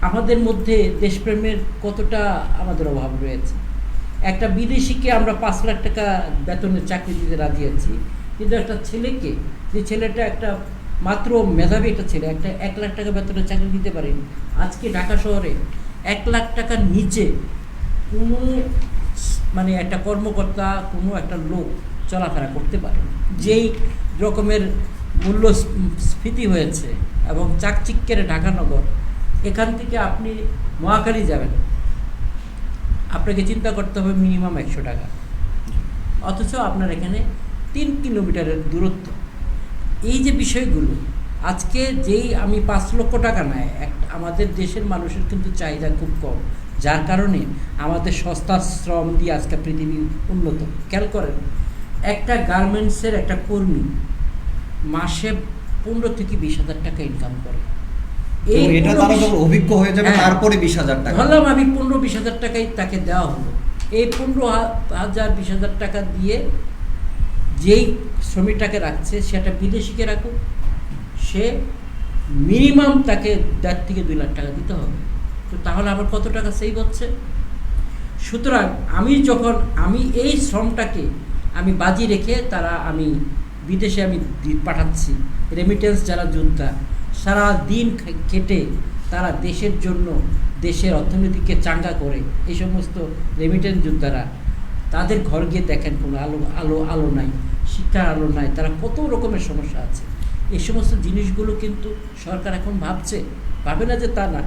আমাদের মধ্যে দেশপ্রেমের কতটা আমাদের অভাব রয়েছে। একটা বিদেশিকে আমরা 5 লাখ টাকা বেতনের চাকরি দিতে রাজি আছি, কিন্তু একটা ছেলেকে, যে ছেলেটা একটা মাত্র মেধাবী একটা ছেলে, একটা 1 লাখ টাকা বেতনের চাকরি দিতে পারেনি। আজকে ঢাকা শহরে 1 লাখ টাকার নিচে কোনো মানে একটা কর্মকর্তা, কোনো একটা লোক চলাফেরা করতে পারে। যেই রকমের মূল্যস্ফীতি হয়েছে এবং চাকচিক্যের ঢাকা নগর, এখান থেকে আপনি মহাখালী যাবেন, আপনাকে চিন্তা করতে হবে মিনিমাম 100 টাকা, অথচ আপনার এখানে 3 কিলোমিটারের দূরত্ব। এই যে বিষয়গুলো, আজকে যেই আমি 5 লক্ষ টাকা নেয়, আমাদের দেশের মানুষের কিন্তু চাহিদা খুব কম, যার কারণে আমাদের সস্তা শ্রম দিয়ে আজকে পৃথিবী উন্নত। খেয়াল করেন, একটা গার্মেন্টসের একটা কর্মী মাসে 15 থেকে 20,000 টাকা ইনকাম করে। এটা তারা যখন অভিজ্ঞ হয়ে যাবে তারপরে 20,000 টাকা, ধরলাম আমি 15-20,000 টাকাই তাকে দেওয়া হলো। এই 15,000-20,000 টাকা দিয়ে যেই শ্রমিকটাকে রাখছে, সেটা বিদেশিকে রাখুক, সে মিনিমাম তাকে 1.5 থেকে 2 লাখ টাকা দিতে হবে। তো তাহলে আমার কত টাকা সেভ হচ্ছে? সুতরাং আমি এই শ্রমটাকে আমি বাজি রেখে আমি বিদেশে আমি পাঠাচ্ছি, রেমিটেন্স যারা যোদ্ধা সারা দিন খেটে তারা দেশের জন্য, দেশের অর্থনীতিকে চাঙ্গা করে, এই সমস্ত রেমিটেন্স যোদ্ধারা, তাদের ঘর গিয়ে দেখেন কোনো আলো নাই, শিক্ষার আলো নাই, তারা কত রকমের সমস্যা আছে। এই সমস্ত জিনিসগুলো কিন্তু সরকার এখন ভাবে না যে তা না।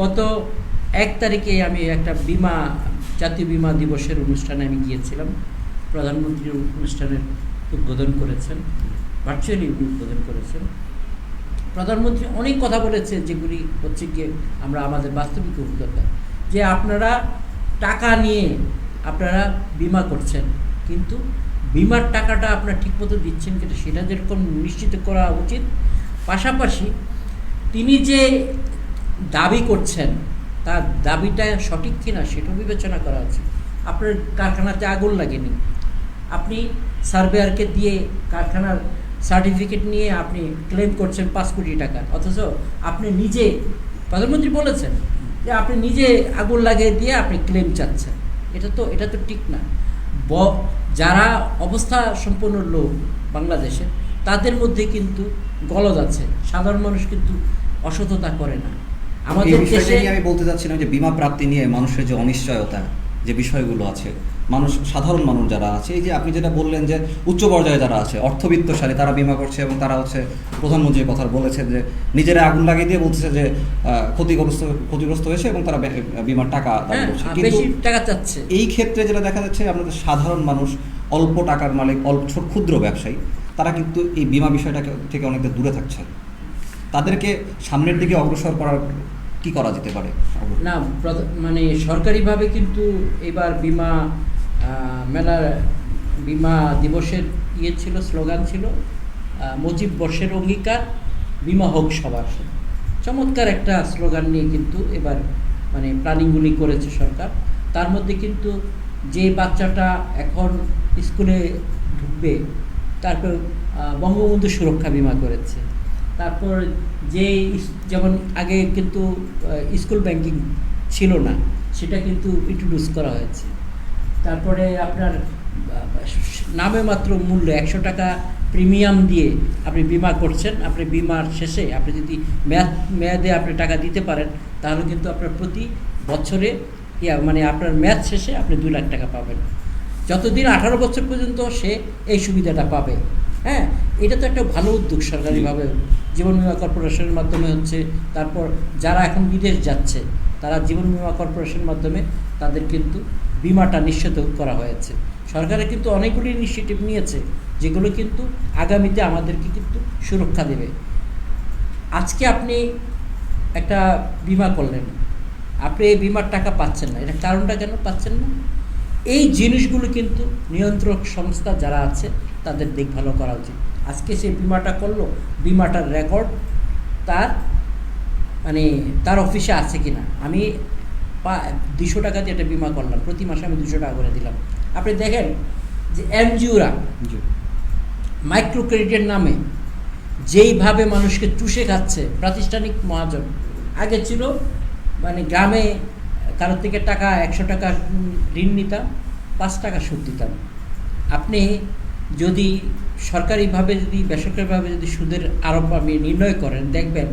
গত 1 তারিখে আমি একটা জাতীয় বিমা দিবসের অনুষ্ঠানে আমি গিয়েছিলাম, প্রধানমন্ত্রী অনুষ্ঠানের উদ্বোধন করেছেন, ভার্চুয়ালি উদ্বোধন করেছেন। প্রধানমন্ত্রী অনেক কথা বলেছে, যেগুলি হচ্ছে গিয়ে আমরা আমাদের বাস্তবিক অভিজ্ঞতা, যে আপনারা টাকা নিয়ে আপনারা বিমা করছেন, কিন্তু বিমার টাকাটা আপনারা ঠিকমতো দিচ্ছেন কিনা সেটা যেরকম নিশ্চিত করা উচিত। পাশাপাশি তিনি যে দাবি করছেন তার দাবিটা সঠিক কিনা সেটাও বিবেচনা করা উচিত। আপনার কারখানাতে আগুন লাগেনি, আপনি সার্ভেয়ারকে দিয়ে কারখানার সার্টিফিকেট নিয়ে আপনি ক্লেম করছেন 5 কোটি টাকা, অথচ আপনি নিজে, প্রধানমন্ত্রী বলেছেন যে আপনি নিজে আগুন লাগিয়ে দিয়ে আপনি ক্লেম চাচ্ছেন। এটা তো ঠিক না। যারা অবস্থা সম্পন্ন লোক বাংলাদেশে, তাদের মধ্যে কিন্তু গলদ আছে, সাধারণ মানুষ কিন্তু অসততা করে না। আমাদের দেশে আমি বলতে চাচ্ছিলাম যে বিমা প্রাপ্তি নিয়ে মানুষের যে অনিশ্চয়তা, যে বিষয়গুলো আছে, সাধারণ মানুষ যারা আছে, এই যে আপনি যেটা বললেন যে উচ্চ পর্যায়ে যারা আছে, অর্থবিত্তশালী, তারা বিমা করছে, এবং তারা হচ্ছে প্রধানমন্ত্রীর কথা বলেছে যে নিজেরা আগুন লাগিয়ে দিয়ে বলতেছে যে ক্ষতিগ্রস্ত হয়েছে এবং তারা বিমার টাকা দাবি করছে, কিন্তু বেশি টাকা চাচ্ছে। এই ক্ষেত্রে যেটা দেখা যাচ্ছে, আমাদের সাধারণ মানুষ অল্প টাকার মালিক, ক্ষুদ্র ব্যবসায়ী, তারা কিন্তু এই বিমা বিষয়টা থেকে অনেকটা দূরে থাকছে। তাদেরকে সামনের দিকে অগ্রসর করার কি করা যেতে পারে? না, মানে সরকারিভাবে কিন্তু এবার বিমা মেলার বিমা দিবসের ছিল, স্লোগান ছিল মুজিব বর্ষের অঙ্গীকার, বিমা হোক সবার। চমৎকার একটা স্লোগান নিয়ে কিন্তু এবার মানে প্ল্যানিংগুলি করেছে সরকার। তার মধ্যে কিন্তু যে বাচ্চাটা এখন স্কুলে ঢুকবে, তারপর বঙ্গবন্ধু সুরক্ষা বিমা করেছে। তারপর যে যেমন আগে কিন্তু স্কুল ব্যাংকিং ছিল না, সেটা কিন্তু ইন্ট্রোডিউস করা হয়েছে। তারপরে আপনার নামে মাত্র মূল্য 100 টাকা প্রিমিয়াম দিয়ে আপনি বিমা করছেন, আপনি বিমার শেষে আপনি যদি মেয়াদে আপনি টাকা দিতে পারেন, তাহলে কিন্তু আপনার প্রতি বছরে মানে আপনার মেয়াদ শেষে আপনি 2 লাখ টাকা পাবেন। যতদিন 18 বছর পর্যন্ত সে এই সুবিধাটা পাবে। হ্যাঁ, এটা তো একটা ভালো উদ্যোগ সরকারিভাবে, জীবন বীমা কর্পোরেশনের মাধ্যমে হচ্ছে। তারপর যারা এখন বিদেশ যাচ্ছে, তারা জীবন বীমা কর্পোরেশনের মাধ্যমে তাদের কিন্তু বিমাটা নিশ্চিত করা হয়েছে। সরকারের কিন্তু অনেকগুলি ইনিশিয়েটিভ নিয়েছে, যেগুলো কিন্তু আগামীতে আমাদেরকে কিন্তু সুরক্ষা দেবে। আজকে আপনি একটা বিমা করলেন, আপনি এই বিমার টাকা পাচ্ছেন না, এটা কারণটা কেন পাচ্ছেন না? এই জিনিসগুলো কিন্তু নিয়ন্ত্রক সংস্থা যারা আছে তাদের দেখভাল করা উচিত। আজকে সে বিমাটা করলো, বিমাটার রেকর্ড তার মানে তার অফিসে আছে কি না। আমি 200 টাকা দিয়ে একটা বিমা করলাম, প্রতি মাসে আমি 200 টাকা করে দিলাম। আপনি দেখেন যে এনজিওরা মাইক্রো ক্রেডিটের নামে যেইভাবে মানুষকে চুষে খাচ্ছে, প্রাতিষ্ঠানিক মহাজন। আগে ছিল মানে গ্রামে কারোর থেকে টাকা 100 টাকা ঋণ নিতাম, 5 টাকা সুদ দিতাম। আপনি যদি সরকারিভাবে যদি বেসরকারিভাবে যদি সুদের আরোপ আপনি নির্ণয় করেন, দেখবেন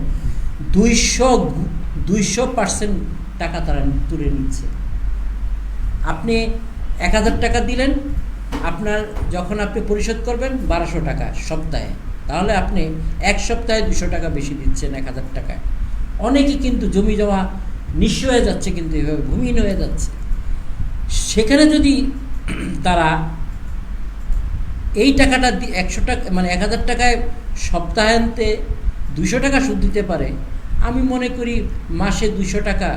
200% টাকা তারা তুলে নিচ্ছে। আপনি 1000 টাকা দিলেন, আপনার যখন আপনি পরিশোধ করবেন 1200 টাকা সপ্তাহে, তাহলে আপনি 1 সপ্তাহে 200 টাকা বেশি দিচ্ছেন 1000 টাকায়। অনেকেই কিন্তু জমি জমা নিঃস্ব হয়ে যাচ্ছে, কিন্তু এভাবে ভূমিহীন হয়ে যাচ্ছে। সেখানে যদি তারা এই টাকাটা 100 টাকা মানে 1000 টাকায় সপ্তাহান্তে 200 টাকা সুদ দিতে পারে, আমি মনে করি মাসে 200 টাকা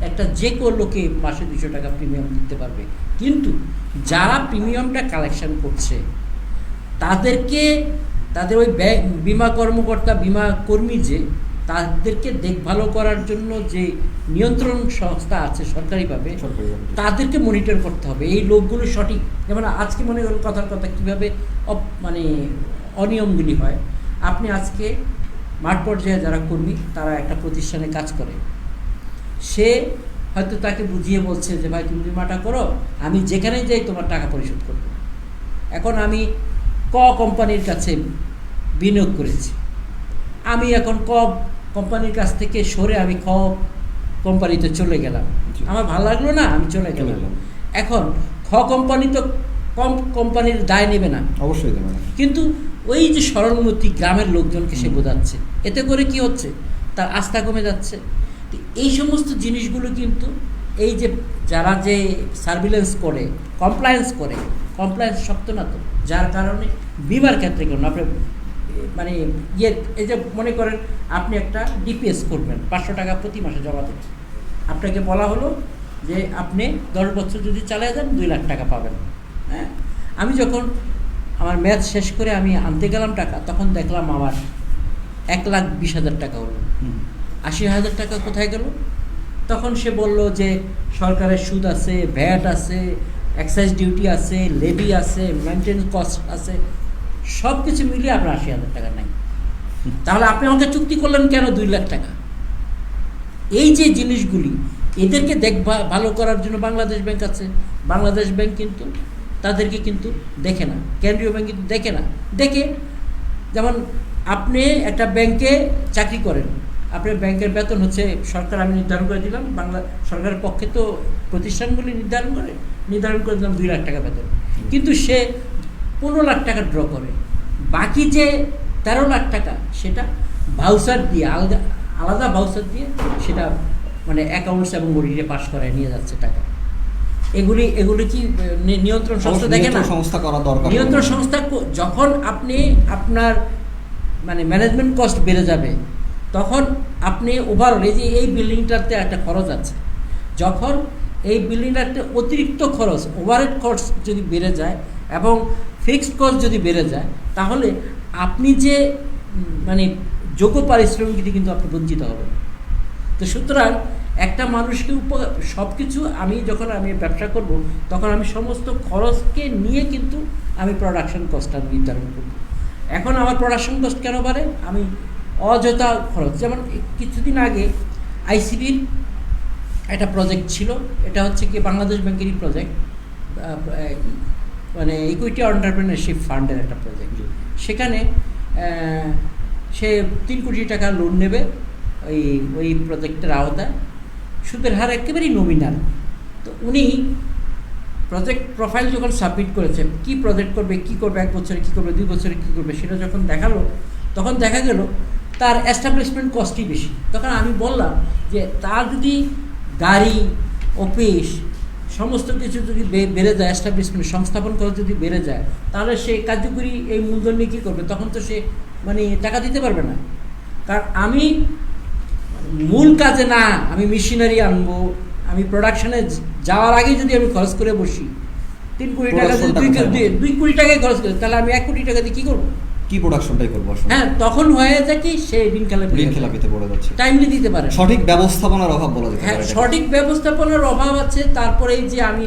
একটা যে কোনো লোকে মাসে 200 টাকা প্রিমিয়াম দিতে পারবে। কিন্তু যারা প্রিমিয়ামটা কালেকশন করছে, তাদেরকে তাদের ওই বিমা কর্মকর্তা, বিমা কর্মী যে তাদেরকে দেখভাল করার জন্য যে নিয়ন্ত্রণ সংস্থা আছে সরকারিভাবে, তাদেরকে মনিটর করতে হবে এই লোকগুলো সঠিক। যেমন আজকে মনে করেন কথার কথা কীভাবে মানে অনিয়মগুলি হয়। আপনি আজকে মাঠ পর্যায়ে যারা কর্মী, তারা একটা প্রতিষ্ঠানে কাজ করে, সে হয়তো তাকে বুঝিয়ে বলছে যে ভাই তুমি বিমাটা করো, আমি যেখানেই যাই তোমার টাকা পরিশোধ করব। এখন আমি কোম্পানির কাছে বিনিয়োগ করেছি, আমি এখন কোম্পানির কাছ থেকে সরে আমি কোম্পানিতে চলে গেলাম, আমার ভালো লাগলো না, আমি চলে গেলাম। এখন কোম্পানি তো কোম্পানির দায় নেবে না, অবশ্যই দেবে না, কিন্তু ওই যে সরলমতি গ্রামের লোকজনকে সে বোঝাচ্ছে, এতে করে কি হচ্ছে, তার আস্থা কমে যাচ্ছে। এই সমস্ত জিনিসগুলো কিন্তু এই যে যারা যে সার্ভিলেন্স করে, কমপ্লায়েন্স শক্ত না তো, যার কারণে বিমার ক্ষেত্রে কেন আপনি মানে এই যে মনে করেন আপনি একটা ডিপিএস করবেন, 500 টাকা প্রতি মাসে জমা দেবেন। আপনাকে বলা হলো যে আপনি 10 বছর যদি চালিয়ে যান 2 লাখ টাকা পাবেন। হ্যাঁ, আমি যখন আমার ম্যাচ শেষ করে আমি আনতে গেলাম টাকা, তখন দেখলাম আমার 1,20,000 টাকা হলো। 80,000 টাকা কোথায় গেল? তখন সে বলল যে সরকারের সুদ আছে, ভ্যাট আছে, এক্সাইজ ডিউটি আছে, লেভি আছে, মেনটেন্স কস্ট আছে, সব কিছু মিলিয়ে আপনার 80,000 টাকা নাই। তাহলে আপনি আমাকে চুক্তি করলেন কেন 2 লাখ টাকা? এই যে জিনিসগুলি, এদেরকে ভালো করার জন্য বাংলাদেশ ব্যাংক আছে। বাংলাদেশ ব্যাংক কিন্তু তাদেরকে কিন্তু দেখে না, কেন্দ্রীয় ব্যাংক কিন্তু দেখে না। দেখে যেমন আপনি একটা ব্যাংকে চাকরি করেন, আপনার ব্যাংকের বেতন হচ্ছে সরকার আমি নির্ধারণ করে দিলাম, বাংলা সরকারের পক্ষে তো প্রতিষ্ঠানগুলি নির্ধারণ করে দিলাম 2 লাখ টাকা বেতন, কিন্তু সে 15 লাখ টাকা ড্র করে, বাকি যে 13 লাখ টাকা সেটা ভাউচার দিয়ে আলাদা ভাউচার দিয়ে সেটা মানে অ্যাকাউন্টস এবং মডিটে পাস করায় নিয়ে যাচ্ছে টাকা। এগুলি এগুলি কি নিয়ন্ত্রণ সংস্থা দেখে না? নিয়ন্ত্রণ সংস্থা করা দরকার। নিয়ন্ত্রণ সংস্থা যখন আপনি আপনার মানে ম্যানেজমেন্ট কস্ট বেড়ে যাবে, তখন আপনি ওভারঅল এই যে এই বিল্ডিংটাতে একটা খরচ আছে, যখন এই বিল্ডিংটাতে অতিরিক্ত খরচ ওভারহেড কস্ট যদি বেড়ে যায় এবং ফিক্সড কস্ট যদি বেড়ে যায়, তাহলে আপনি যে মানে যোগ্য পারিশ্রমিক কিন্তু আপনি বঞ্চিত হবেন। তো সুতরাং একটা মানুষকে সব কিছু যখন আমি ব্যবসা করব, তখন আমি সমস্ত খরচকে নিয়ে কিন্তু আমি প্রোডাকশন কস্টটা নির্ধারণ করব। এখন আমার প্রোডাকশন কস্ট কেন বাড়ে? আমি অযথা খরচ, যেমন কিছুদিন আগে আইসিবির একটা প্রজেক্ট ছিল, এটা হচ্ছে কি বাংলাদেশ ব্যাংকেরই প্রজেক্ট, মানে ইকুইটি এন্টারপ্রেনারশিপ ফান্ডের একটা প্রজেক্ট। সেখানে সে 3 কোটি টাকা লোন নেবে ওই প্রজেক্টের আওতায়, সুদের হার একেবারেই নমিনাল। তো উনি প্রজেক্ট প্রোফাইল যখন সাবমিট করেছে, কি প্রজেক্ট করবে, কি করবে, 1 বছরে কী করবে, 2 বছরে কী করবে, সেটা যখন দেখালো, তখন দেখা গেল তার এস্টাবলিশমেন্ট কস্টই বেশি। তখন আমি বললাম যে তার যদি গাড়ি, অফিস, সমস্ত কিছু যদি বেড়ে যায়, এস্টাবলিশমেন্ট সংস্থাপন খরচ যদি বেড়ে যায়, তাহলে সে কার্যকরী এই মূলধন নিয়ে কী করবে? তখন তো সে মানে টাকা দিতে পারবে না। কারণ আমি মূল কাজে না, আমি মেশিনারি আনবো, আমি প্রোডাকশনে যাওয়ার আগে যদি আমি খরচ করে বসি 3 কোটি টাকা, 2 কোটি টাকায় খরচ করে, তাহলে আমি 1 কোটি টাকা দিয়ে কী করবো? কি প্রোডাকশনটাই করবো? হ্যাঁ, তখন হয়ে যায় কি সে ঋণ খেলাপিতে পড়ে যাচ্ছে, টাইমলি দিতে পারে, সঠিক ব্যবস্থাপনার অভাব বলা যায়। হ্যাঁ, সঠিক ব্যবস্থাপনার অভাব আছে। তারপরে এই যে আমি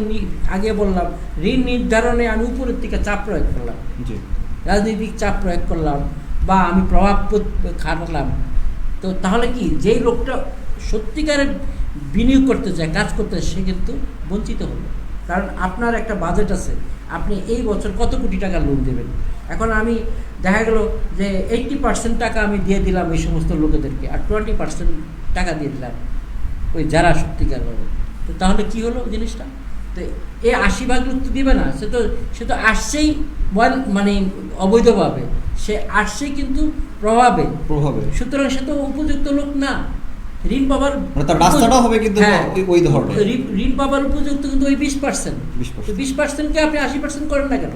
আগে বললাম, ঋণ নির্ধারণে আমি উপরের থেকে চাপ প্রয়োগ করলাম, রাজনৈতিক চাপ প্রয়োগ করলাম, বা আমি প্রভাব খাটালাম। তো তাহলে কি, যেই লোকটা সত্যিকারের বিনিয়োগ করতে চায়, কাজ করতে চায়, সে কিন্তু বঞ্চিত হলো। কারণ আপনার একটা বাজেট আছে, আপনি এই বছর কত কোটি টাকা লোন দেবেন। এখন আমি দেখা গেল যে 80% টাকা আমি দিয়ে দিলাম এই সমস্ত লোকেদেরকে, আর 20% টাকা দিয়ে দিলাম ওই যারা সত্যিকার হবে। তো তাহলে কি হলো জিনিসটা? তো এই 80% লোক তো দিবে না, সে তো আসছেই মানে অবৈধভাবে, সে আসছেই কিন্তু প্রভাবে। সুতরাং সে তো উপযুক্ত লোক না ঋণ পাবার, রাস্তাটা হবে কিন্তু ওই ধরনের। ঋণ পাবার উপযুক্ত কিন্তু ওই 20%। 20%কে আপনি 80% করেন না কেন?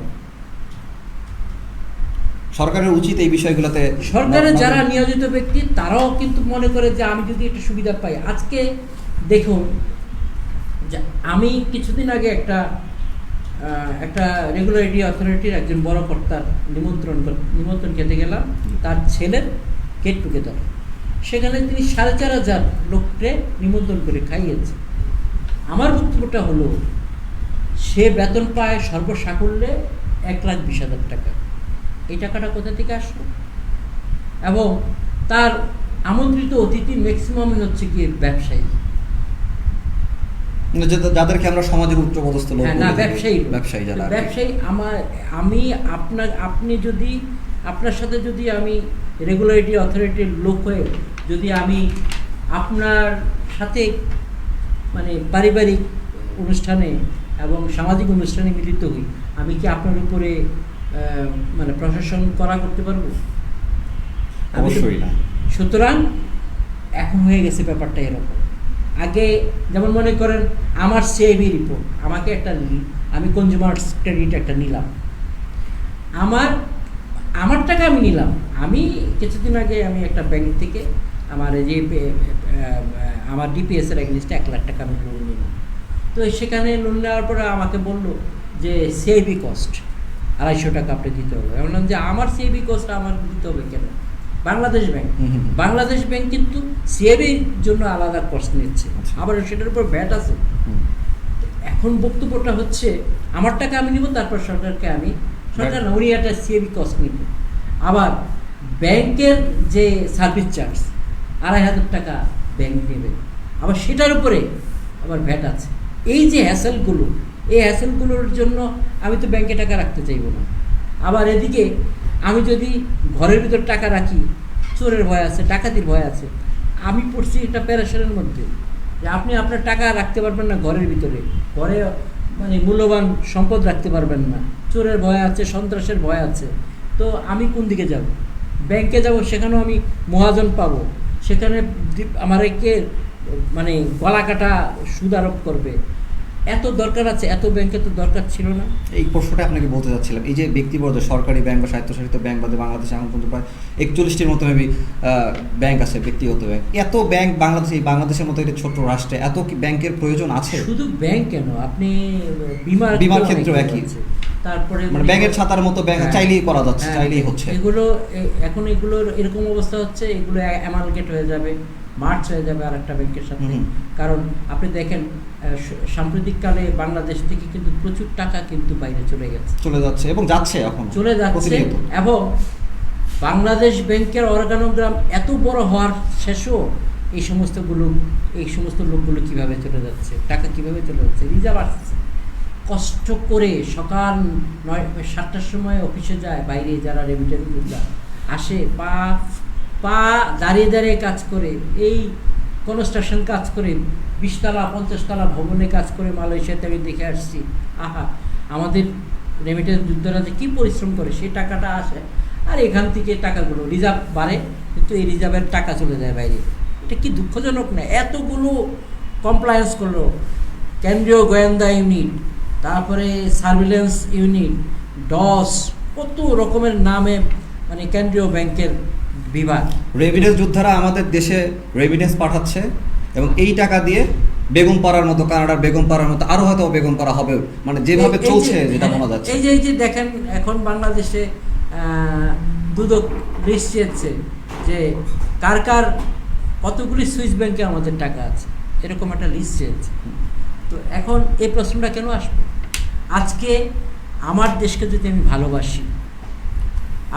সরকারের উচিত এই বিষয়গুলোতে, সরকারের যারা নিয়োজিত ব্যক্তি তারাও কিন্তু মনে করে যে আমি যদি একটা সুবিধা পাই। আজকে দেখুন, যে আমি কিছুদিন আগে একটা রেগুলেটরি অথরিটির একজন বড় কর্তার নিমন্ত্রণ খেতে গেলাম, তার ছেলের গেট টুগেদার। সেখানে তিনি 4,500 লোককে নিমন্ত্রণ করে খাইয়েছে। আমার বক্তব্যটা হলো, সে বেতন পায় সর্বসাকুল্যে 1,20,000 টাকা। এই টাকাটা কোথা থেকে আসলো? এবং তার আমন্ত্রিত অতিথি ম্যাক্সিমামই হচ্ছে কি ব্যবসায়ী, যাদেরকে আমরা সমাজের উচ্চপদস্থ লোক বলি। না, ব্যবসায়ী যারা ব্যবসায়ী। আপনি যদি আপনার সাথে যদি আমি রেগুলেটরি অথরিটির লোক হয়ে যদি আমি আপনার সাথে মানে পারিবারিক অনুষ্ঠানে এবং সামাজিক অনুষ্ঠানে মিলিত হই, আমি কি আপনার উপরে মানে প্রশাসন করতে পারবো? অবশ্যই না। সুতরাং এখন হয়ে গেছে ব্যাপারটা এরকম। আগে যেমন মনে করেন আমার সিআইবি রিপোর্ট, আমাকে আমি কনজিউমার্স ক্রেডিট একটা নিলাম, আমার টাকা আমি নিলাম। আমি কিছুদিন আগে আমি একটা ব্যাংক থেকে আমার ডিপিএস এর এগেইনস্টে 1 লাখ টাকা আমি লোন নিলাম। তো সেখানে লোন নেওয়ার পরে আমাকে বললো যে সিআইবি কস্ট 250 টাকা আপনি দিতে হবে। আমি বললাম যে আমার সিআইবি কস্ট আমার দিতে হবে কেন? বাংলাদেশ ব্যাংক কিন্তু সিআইবির জন্য আলাদা কস্ট নিচ্ছে, আবার সেটার উপর ভ্যাট আছে। এখন বক্তব্যটা হচ্ছে আমার টাকা আমি নিব, তারপর সরকার না, উনি একটা সিআইবি কস্ট নিব। আবার ব্যাংকের যে সার্ভিস চার্জ 2,500 টাকা ব্যাংক নেবে, আবার সেটার উপরে আবার ভ্যাট আছে। এই যে হ্যাসেলগুলোর জন্য আমি তো ব্যাংকে টাকা রাখতে চাইব না। আবার এদিকে আমি যদি ঘরের ভিতর টাকা রাখি, চোরের ভয় আছে, ডাকাতির ভয় আছে। আমি পড়ছি একটা প্যারেশানের মধ্যে যে আপনি আপনার টাকা রাখতে পারবেন না ঘরের ভিতরে, ঘরে মানে মূল্যবান সম্পদ রাখতে পারবেন না, চোরের ভয় আছে, সন্ত্রাসের ভয় আছে। তো আমি কোন দিকে যাব? ব্যাংকে যাব, সেখানেও আমি মহাজন পাবো, সেখানে আমাকে মানে গলা কাটা সুদ আরোপ করবে। এত দরকার আছে, এত ব্যাংকের তো দরকার ছিল না। এই প্রশ্নটা আপনাকে বলতে চাচ্ছিলাম, এই যে ব্যক্তিবর্গ সরকারি ব্যাংক বা স্বায়ত্তশাসিত ব্যাংক বাদে বাংলাদেশে এখন পর্যন্ত প্রায় 41টির মতো মেবি ব্যাংক আছে, ব্যক্তিগত ব্যাংক। এত ব্যাংক বাংলাদেশের মতো একটা ছোট্ট রাষ্ট্রে এত কি ব্যাংকের প্রয়োজন আছে? শুধু ব্যাংক কেন, আপনি বিমার ক্ষেত্রেও একই, তারপরে মানে ব্যাংকের ছাতার মতো ব্যাংক চাইলেই করা যাচ্ছে, চাইলেই হচ্ছে। এগুলো এখন এগুলোর এরকম অবস্থা হচ্ছে, এগুলো অ্যামালগেট হয়ে যাবে, মার্চ হয়ে যাবে আর একটা ব্যাংকের সাথে। কারণ আপনি দেখেন সাম্প্রতিককালে বাংলাদেশ থেকে কিন্তু প্রচুর টাকা কিন্তু বাইরে চলে যাচ্ছে এবং যাচ্ছে, এখন চলে যাচ্ছে। এবং বাংলাদেশ ব্যাংকের অর্গানোগ্রাম এত বড় হওয়ার শেষও এই সমস্ত লোকগুলো কিভাবে চলে যাচ্ছে, টাকা কিভাবে চলে যাচ্ছে, রিজার্ভ আসছে। কষ্ট করে সকাল 7টার সময় অফিসে যায়, বাইরে যারা রেমিটেন্স আসে, পা দাঁড়িয়ে দাঁড়িয়ে কাজ করে, এই কনস্ট্রাকশন কাজ করে, 20 তলা 50 তলা ভবনে কাজ করে মালয়েশিয়াতে আমি দেখে আসছি। আহা, আমাদের রেমিটেন্স যোদ্ধারা যে কী পরিশ্রম করে, সেই টাকাটা আসে আর এখান থেকে টাকাগুলো রিজার্ভ বাড়ে, কিন্তু এই রিজার্ভের টাকা চলে যায় বাইরে। এটা কি দুঃখজনক না? এতগুলো কমপ্লায়েন্স করলো, কেন্দ্রীয় গোয়েন্দা ইউনিট, তারপরে সার্ভিলেন্স ইউনিট, ডস, কত রকমের নামে মানে কেন্দ্রীয় ব্যাংকের বিভাগ। রেমিটেন্স যোদ্ধারা আমাদের দেশে রেমিটেন্স পাঠাচ্ছে এবং এই টাকা দিয়ে বেগম পাড়ার মতো, কানাডার বেগম পাড়ার মতো আরো হয়তো বেগম পাড়া হবে, মানে যেভাবে চলছে যেটা মনে যাচ্ছে। এই যে দেখেন এখন বাংলাদেশে দুদক লিস্ট চেয়েছে যে কার কতগুলি সুইস ব্যাংকে আমাদের টাকা আছে, এরকম একটা লিস্ট চেয়েছে। তো এখন এই প্রশ্নটা কেন আসবে? আজকে আমার দেশকে যদি আমি ভালোবাসি,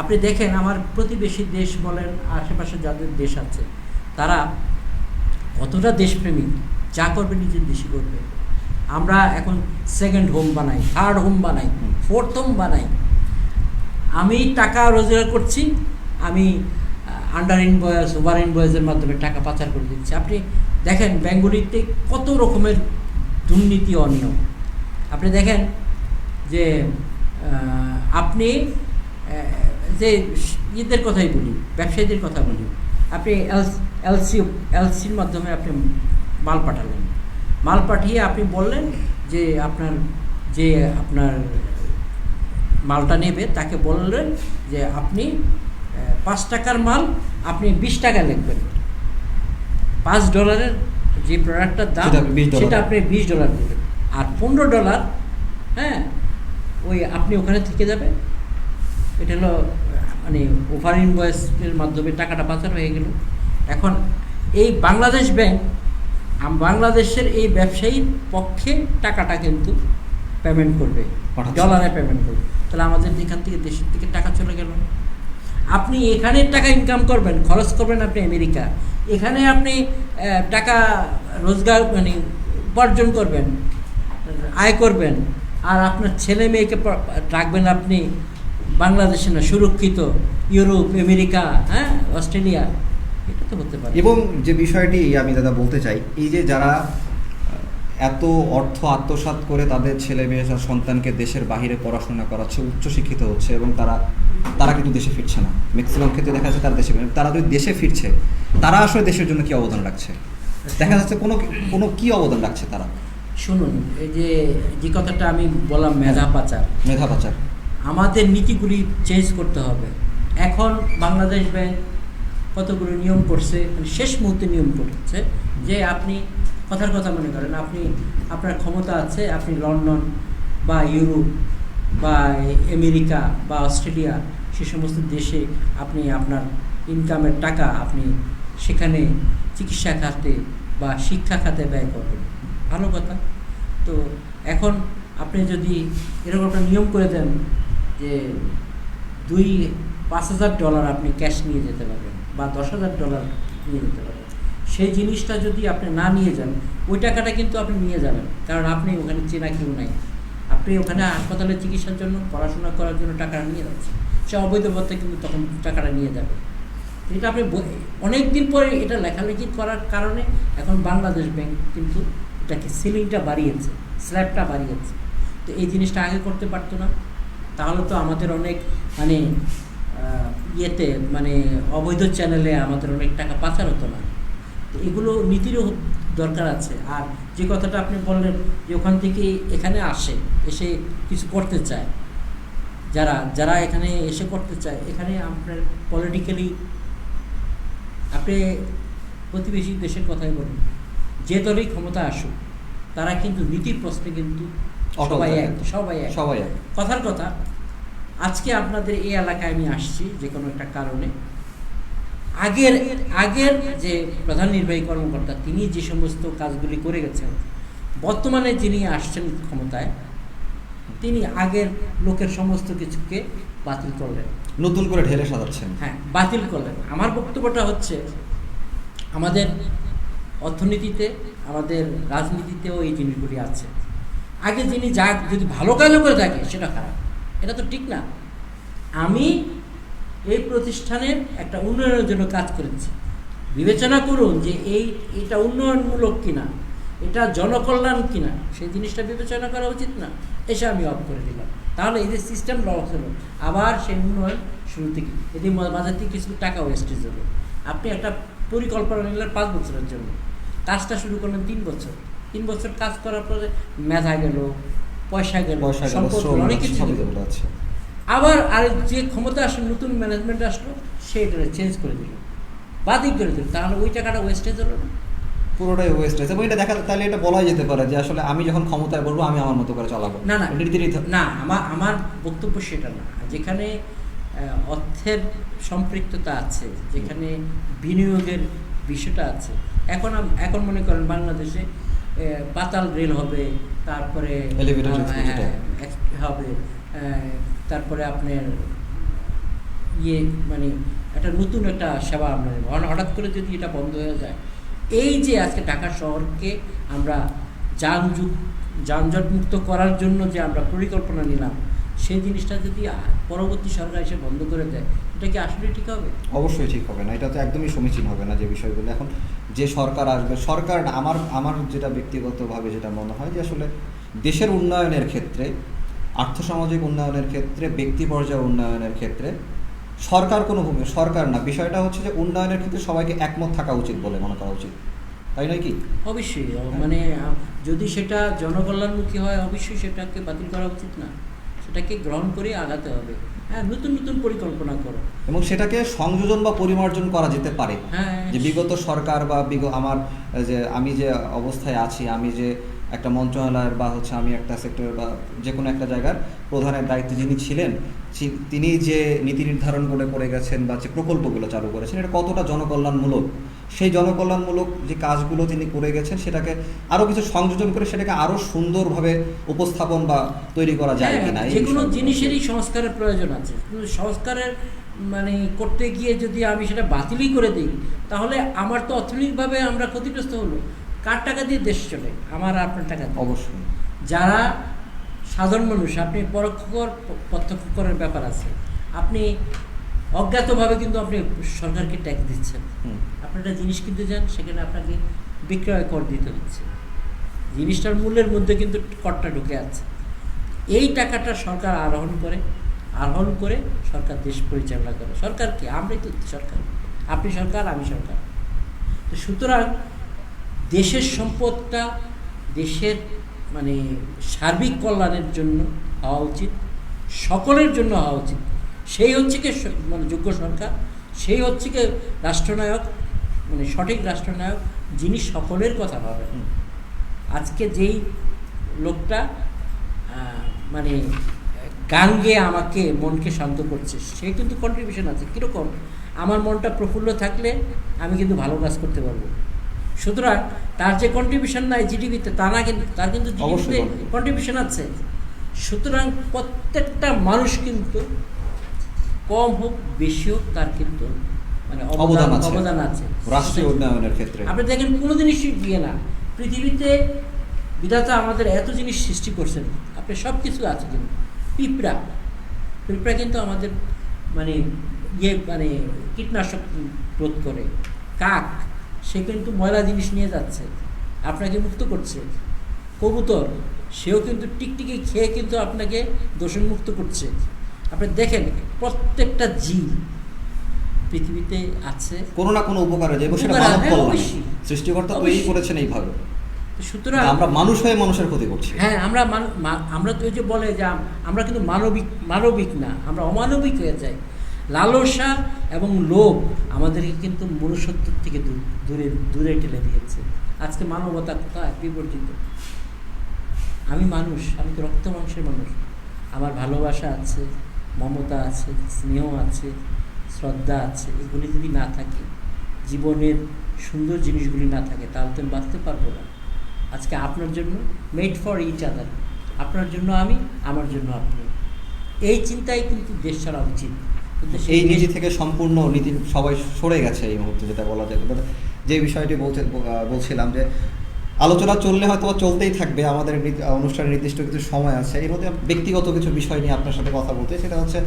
আপনি দেখেন আমার প্রতিবেশী দেশ বলেন, আশেপাশে যাদের দেশ আছে, তারা কতটা দেশপ্রেমিক, যা করবে নিজের দেশে করবে। আমরা এখন সেকেন্ড হোম বানাই, থার্ড হোম বানাই, ফোর্থ হোম বানাই। আমি টাকা রোজগার করছি, আমি আন্ডার ইনভয়েস, ওভার ইনভয়েসের মাধ্যমে টাকা পাচার করে দিচ্ছি। আপনি দেখেন বেঙ্গলিতে কত রকমের দুর্নীতি, অনিয়ম। আপনি দেখেন যে আপনি যে ইদের কথাই বলি, ব্যবসায়ীদের কথা বলি, আপনি এলসির মাধ্যমে আপনি মাল পাঠালেন, মাল পাঠিয়ে আপনি বললেন যে আপনার মালটা নেবে, তাকে বললেন যে আপনি 5 টাকার মাল আপনি 20 টাকায় লিখবেন, $5 যে প্রোডাক্টটার দাম সেটা আপনি $20 দেবেন, আর $15, হ্যাঁ, ওই আপনি ওখানে থেকে যাবে। এটা হলো মানে ওভার ইনভয়েসের মাধ্যমে টাকাটা পাচার হয়ে গেল। এখন এই বাংলাদেশ ব্যাংক বাংলাদেশের এই ব্যবসায়ীর পক্ষে টাকাটা কিন্তু পেমেন্ট করবে, ডলারে পেমেন্ট করবে। তাহলে আমাদের এখান থেকে দেশের থেকে টাকা চলে গেল। আপনি এখানে টাকা ইনকাম করবেন, খরচ করবেন আপনি আমেরিকা, এখানে আপনি টাকা রোজগার মানে উপার্জন করবেন, আয় করবেন, আর আপনার ছেলে মেয়েকে রাখবেন আপনি বাংলাদেশে না, সুরক্ষিত ইউরোপ, আমেরিকা, হ্যাঁ, অস্ট্রেলিয়া। এটা তো হতে পারে। এবং যে বিষয়টি আমি দাদা বলতে চাই, এই যে যারা এত অর্থ আত্মসাৎ করে তাদের ছেলে মেয়ে সন্তানকে দেশের বাহিরে পড়াশোনা করাচ্ছে, উচ্চশিক্ষিত হচ্ছে, এবং তারা কিন্তু দেশে ফিরছে না, ম্যাক্সিমাম ক্ষেত্রে দেখা যাচ্ছে তারা দেশে, তারা যদি দেশে ফিরছে, তারা আসলে দেশের জন্য কি অবদান রাখছে? দেখা যাচ্ছে কোনো কি অবদান রাখছে তারা? শুনুন, এই যে কথাটা আমি বললাম, মেধা পাচার, আমাদের নীতিগুলি চেঞ্জ করতে হবে। এখন বাংলাদেশ ব্যাংক কতগুলো নিয়ম করছে, মানে শেষ মুহূর্তে নিয়ম করছে যে আপনি কথার কথা মনে করেন, আপনার ক্ষমতা আছে, আপনি লন্ডন বা ইউরোপ বা আমেরিকা বা অস্ট্রেলিয়া, সে সমস্ত দেশে আপনি আপনার ইনকামের টাকা আপনি সেখানে চিকিৎসা খাতে বা শিক্ষা খাতে ব্যয় করবেন, ভালো কথা। তো এখন আপনি যদি এরকম একটা নিয়ম করে দেন যে $5,000 আপনি ক্যাশ নিয়ে যেতে পারবেন বা $10,000 নিয়ে যেতে পারবেন, সেই জিনিসটা যদি আপনি না নিয়ে যান, ওই টাকাটা কিন্তু আপনি নিয়ে যাবেন, কারণ আপনি ওখানে চেনা কেউ নাই, আপনি ওখানে হাসপাতালে চিকিৎসার জন্য, পড়াশোনা করার জন্য টাকা নিয়ে যাচ্ছে, সে অবৈধ পথে কিন্তু তখন টাকাটা নিয়ে যাবে। এটা আপনি অনেক দিন পরে এটা লেখালেখি করার কারণে এখন বাংলাদেশ ব্যাংক কিন্তু এটাকে সিলিংটা বাড়িয়েছে, স্ল্যাবটা বাড়িয়েছে। তো এই জিনিসটা আগে করতে পারতো না, তাহলে তো আমাদের অনেক মানে ইয়েতে মানে অবৈধ চ্যানেলে আমাদের অনেক টাকা পাচার হতো না। তো এগুলো নীতির দরকার আছে। আর যে কথাটা আপনি বললেন যে ওখান থেকে এখানে আসে, এসে কিছু করতে চায়, যারা যারা এখানে এসে করতে চায়, এখানে আপনার পলিটিক্যালি আপনি প্রতিবেশী দেশের কথাই বলুন, যে দলই ক্ষমতা আসুক তারা কিন্তু নীতির প্রশ্নে কিন্তু সবাই এক, সবাই এক। কথার কথা, আজকে আপনাদের এই এলাকায় আমি আসছি যে কোনো একটা কারণে, আগের আগের যে প্রধান নির্বাহী কর্মকর্তা তিনি যে সমস্ত কাজগুলি করে গেছেন, বর্তমানে যিনি আসছেন ক্ষমতায় তিনি আগের লোকের সমস্ত কিছুকে বাতিল করলেন, নতুন করে ঢেলে সাজাচ্ছেন। হ্যাঁ, বাতিল করলেন। আমার বক্তব্যটা হচ্ছে আমাদের অর্থনীতিতে, আমাদের রাজনীতিতেও এই জিনিসগুলি আছে। আগে যিনি যা যদি ভালো কাজও করে থাকে সেটা খারাপ, এটা তো ঠিক না। আমি এই প্রতিষ্ঠানের একটা উন্নয়নের জন্য কাজ করেছি, বিবেচনা করুন যে এটা উন্নয়নমূলক কিনা, এটা জনকল্যাণ কিনা, সেই জিনিসটা বিবেচনা করা উচিত না। এসে আমি অফ করে দিলাম, তাহলে এই যে সিস্টেম লস হলো, আবার সেই উন্নয়ন শুরু থেকে, এটি বাজার থেকে কিছু টাকা ওয়েস্টেজ হলো। আপনি একটা পরিকল্পনা নিলেন 5 বছরের জন্য, কাজটা শুরু করলেন 3 বছর, 3 বছর কাজ করার পরে মেধা গেল, পয়সা গেল, সম্পদ গেল, অনেক কিছু আছে। আবার আর যে ক্ষমতা আসলো, নতুন ম্যানেজমেন্ট আসলো, সেটা চেঞ্জ করে দিল, বাতিল করে দিল, তাহলে ওই টাকাটা ওয়েস্টেজ হলো না? পুরোটাই ওয়েস্ট হয়েছে। এবং এটা দেখা, তাহলে এটা বলাই যেতে পারে যে আসলে আমি যখন ক্ষমতায় বলবো আমি আমার মতো করে চালাবো। না না না, আমার বক্তব্য সেটা না। যেখানে অর্থের সম্পৃক্ততা আছে, যেখানে বিনিয়োগের বিষয়টা আছে, এখন মনে করেন বাংলাদেশে পাতাল রেল হবে, তারপরে হবে, তারপরে আপনার মানে একটা নতুন একটা সেবা আমরা হঠাৎ করে যদি এটা বন্ধ হয়ে যায়, এই যে আজকে ঢাকা শহরকে আমরা যানজট মুক্ত করার জন্য যে আমরা পরিকল্পনা নিলাম, সেই জিনিসটা যদি পরবর্তী সরকার এসে বন্ধ করে দেয়, এটা কি আসলে ঠিক হবে? অবশ্যই ঠিক হবে না, এটা তো একদমই সমীচীন হবে না। যে বিষয়গুলো এখন যে সরকার আসবে, সরকার আমার যেটা ব্যক্তিগতভাবে যেটা মনে হয় যে আসলে দেশের উন্নয়নের ক্ষেত্রে, আর্থসামাজিক উন্নয়নের ক্ষেত্রে, ব্যক্তি পর্যায়ে উন্নয়নের ক্ষেত্রে সরকার কোনো ভূমিকা, সরকার না, বিষয়টা হচ্ছে যে উন্নয়নের ক্ষেত্রে সবাইকে একমত থাকা উচিত বলে মনে করা উচিত, তাই নয় কি? অবশ্যই, মানে যদি সেটা জনকল্যাণমুখী হয়, অবশ্যই সেটাকে বাতিল করা উচিত না, সেটাকে গ্রহণ করে আগাতে হবে। হ্যাঁ, নতুন নতুন পরিকল্পনা করো, এবং সেটাকে সংযোজন বা পরিমার্জন করা যেতে পারে। হ্যাঁ, যে বিগত সরকার বা আমার যে আমি যে অবস্থায় আছি, আমি যে একটা মন্ত্রণালয়ের বা আমি একটা সেক্টর বা যে কোনো একটা জায়গার প্রধানের দায়িত্বে যিনি ছিলেন, তিনি যে নীতি নির্ধারণ করে গেছেন বা যে প্রকল্পগুলো চালু করেছেন, এটা কতটা জনকল্যাণমূলক, সেই জনকল্যাণমূলক যে কাজগুলো তিনি করে গেছেন সেটাকে আরও কিছু সংযোজন করে সেটাকে আরও সুন্দরভাবে উপস্থাপন বা তৈরি করা যায় কিনা। যে কোনো জিনিসেরই সংস্কারের প্রয়োজন আছে, কিন্তু সংস্কারের মানে করতে গিয়ে যদি আমি সেটা বাতিলই করে দিই, তাহলে আমার তো অর্থনৈতিকভাবে আমরা ক্ষতিগ্রস্ত হলো। কার টাকা দিয়ে দেশ চলে? আমার আপনার টাকা দিয়ে। অবশ্যই যারা সাধারণ মানুষ, আপনি পরোক্ষ কর প্রত্যক্ষ করের ব্যাপার আছে, আপনি অজ্ঞাতভাবে কিন্তু আপনি সরকারকে ট্যাক্স দিচ্ছেন। আপনি একটা জিনিস কিনতে যান, সেখানে আপনাকে বিক্রয় কর দিতে হচ্ছে, জিনিসটার মূল্যের মধ্যে কিন্তু করটা ঢুকে আছে। এই টাকাটা সরকার আরোহণ করে সরকার দেশ পরিচালনা করে। সরকারকে আমরাই তো সরকার, আপনি সরকার, আমি সরকার। তো সুতরাং দেশের সম্পদটা দেশের মানে সার্বিক কল্যাণের জন্য হওয়া উচিত, সকলের জন্য হওয়া উচিত। সেই হচ্ছে কি মানে যোগ্য সরকার, সেই হচ্ছে কি রাষ্ট্রনায়ক, মানে সঠিক রাষ্ট্রনায়ক, যিনি সকলের কথা ভাবেন। আজকে যেই লোকটা মানে গান গেয়ে আমাকে মনকে শান্ত করছে, সে কিন্তু কন্ট্রিবিউশন আছে। কীরকম? আমার মনটা প্রফুল্ল থাকলে আমি কিন্তু ভালো কাজ করতে পারবো। সুতরাং তার যে কন্ট্রিবিউশন নাই জিডিপিতে, তা না, কিন্তু তার কিন্তু জিডিপিতে কন্ট্রিবিউশন আছে। সুতরাং প্রত্যেকটা মানুষ কিন্তু কম হোক বেশি হোক তার কিন্তু মানে অবদান আছে রাষ্ট্রীয় উন্নয়নের ক্ষেত্রে। আপনি দেখেন কোনো জিনিসই দিয়ে না, পৃথিবীতে বিধাতা আমাদের এত জিনিস সৃষ্টি করছেন, আপনি সব কিছু আছে, কিন্তু পিঁপড়া কিন্তু আমাদের মানে মানে কীটনাশক রোধ করে। কাক, সে কিন্তু ময়লা জিনিস নিয়ে যাচ্ছে, আপনাকে মুক্ত করছে। কবুতর, সেও কিন্তু টিকটিকি খেয়ে কিন্তু আপনাকে দূষণমুক্ত করছে। আপনি দেখেন প্রত্যেকটা জীব পৃথিবীতে আছে কোনো না কোনো উপকারে যায়, সৃষ্টিকর্তা তো এই করেছেন এইভাবে, সুতরাং আমরা মানুষ হয়ে মানুষের ক্ষতি করছি। হ্যাঁ, আমরা তো ওই যে বলে যে আমরা কিন্তু মানবিক না, আমরা অমানবিক হয়ে যাই। লালসা এবং লোভ আমাদেরকে কিন্তু মনুষ্যত্ব থেকে দূরে ঠেলে দিয়েছে। আজকে মানবতা কোথায়? বিবর্জিত। আমি মানুষ, আমি তো রক্ত মাংসের মানুষ। আমার ভালোবাসা আছে, মমতা আছে, স্নেহ আছে, শ্রদ্ধা আছে। এগুলি যদি না থাকে, জীবনের সুন্দর জিনিসগুলি না থাকে, তাহলে তো আমি বাঁচতে পারবো না। আজকে আপনার জন্য, মেড ফর ইচ আদার, আপনার জন্য আমি, আমার জন্য আপনি, এই চিন্তাই কিন্তু দেশ চলা উচিত। এই নীতি থেকে সম্পূর্ণ নীতি সবাই সরে গেছে এই মুহূর্তে, যেটা বলা যায়। যে বিষয়টি বলছিলাম যে আলোচনা চললে হয়তো চলতেই থাকবে, আমাদের অনুষ্ঠানের নির্দিষ্ট কিছু সময় আছে। এর মধ্যে ব্যক্তিগত কিছু বিষয় নিয়ে আপনার সাথে কথা বলতে, সেটা হচ্ছে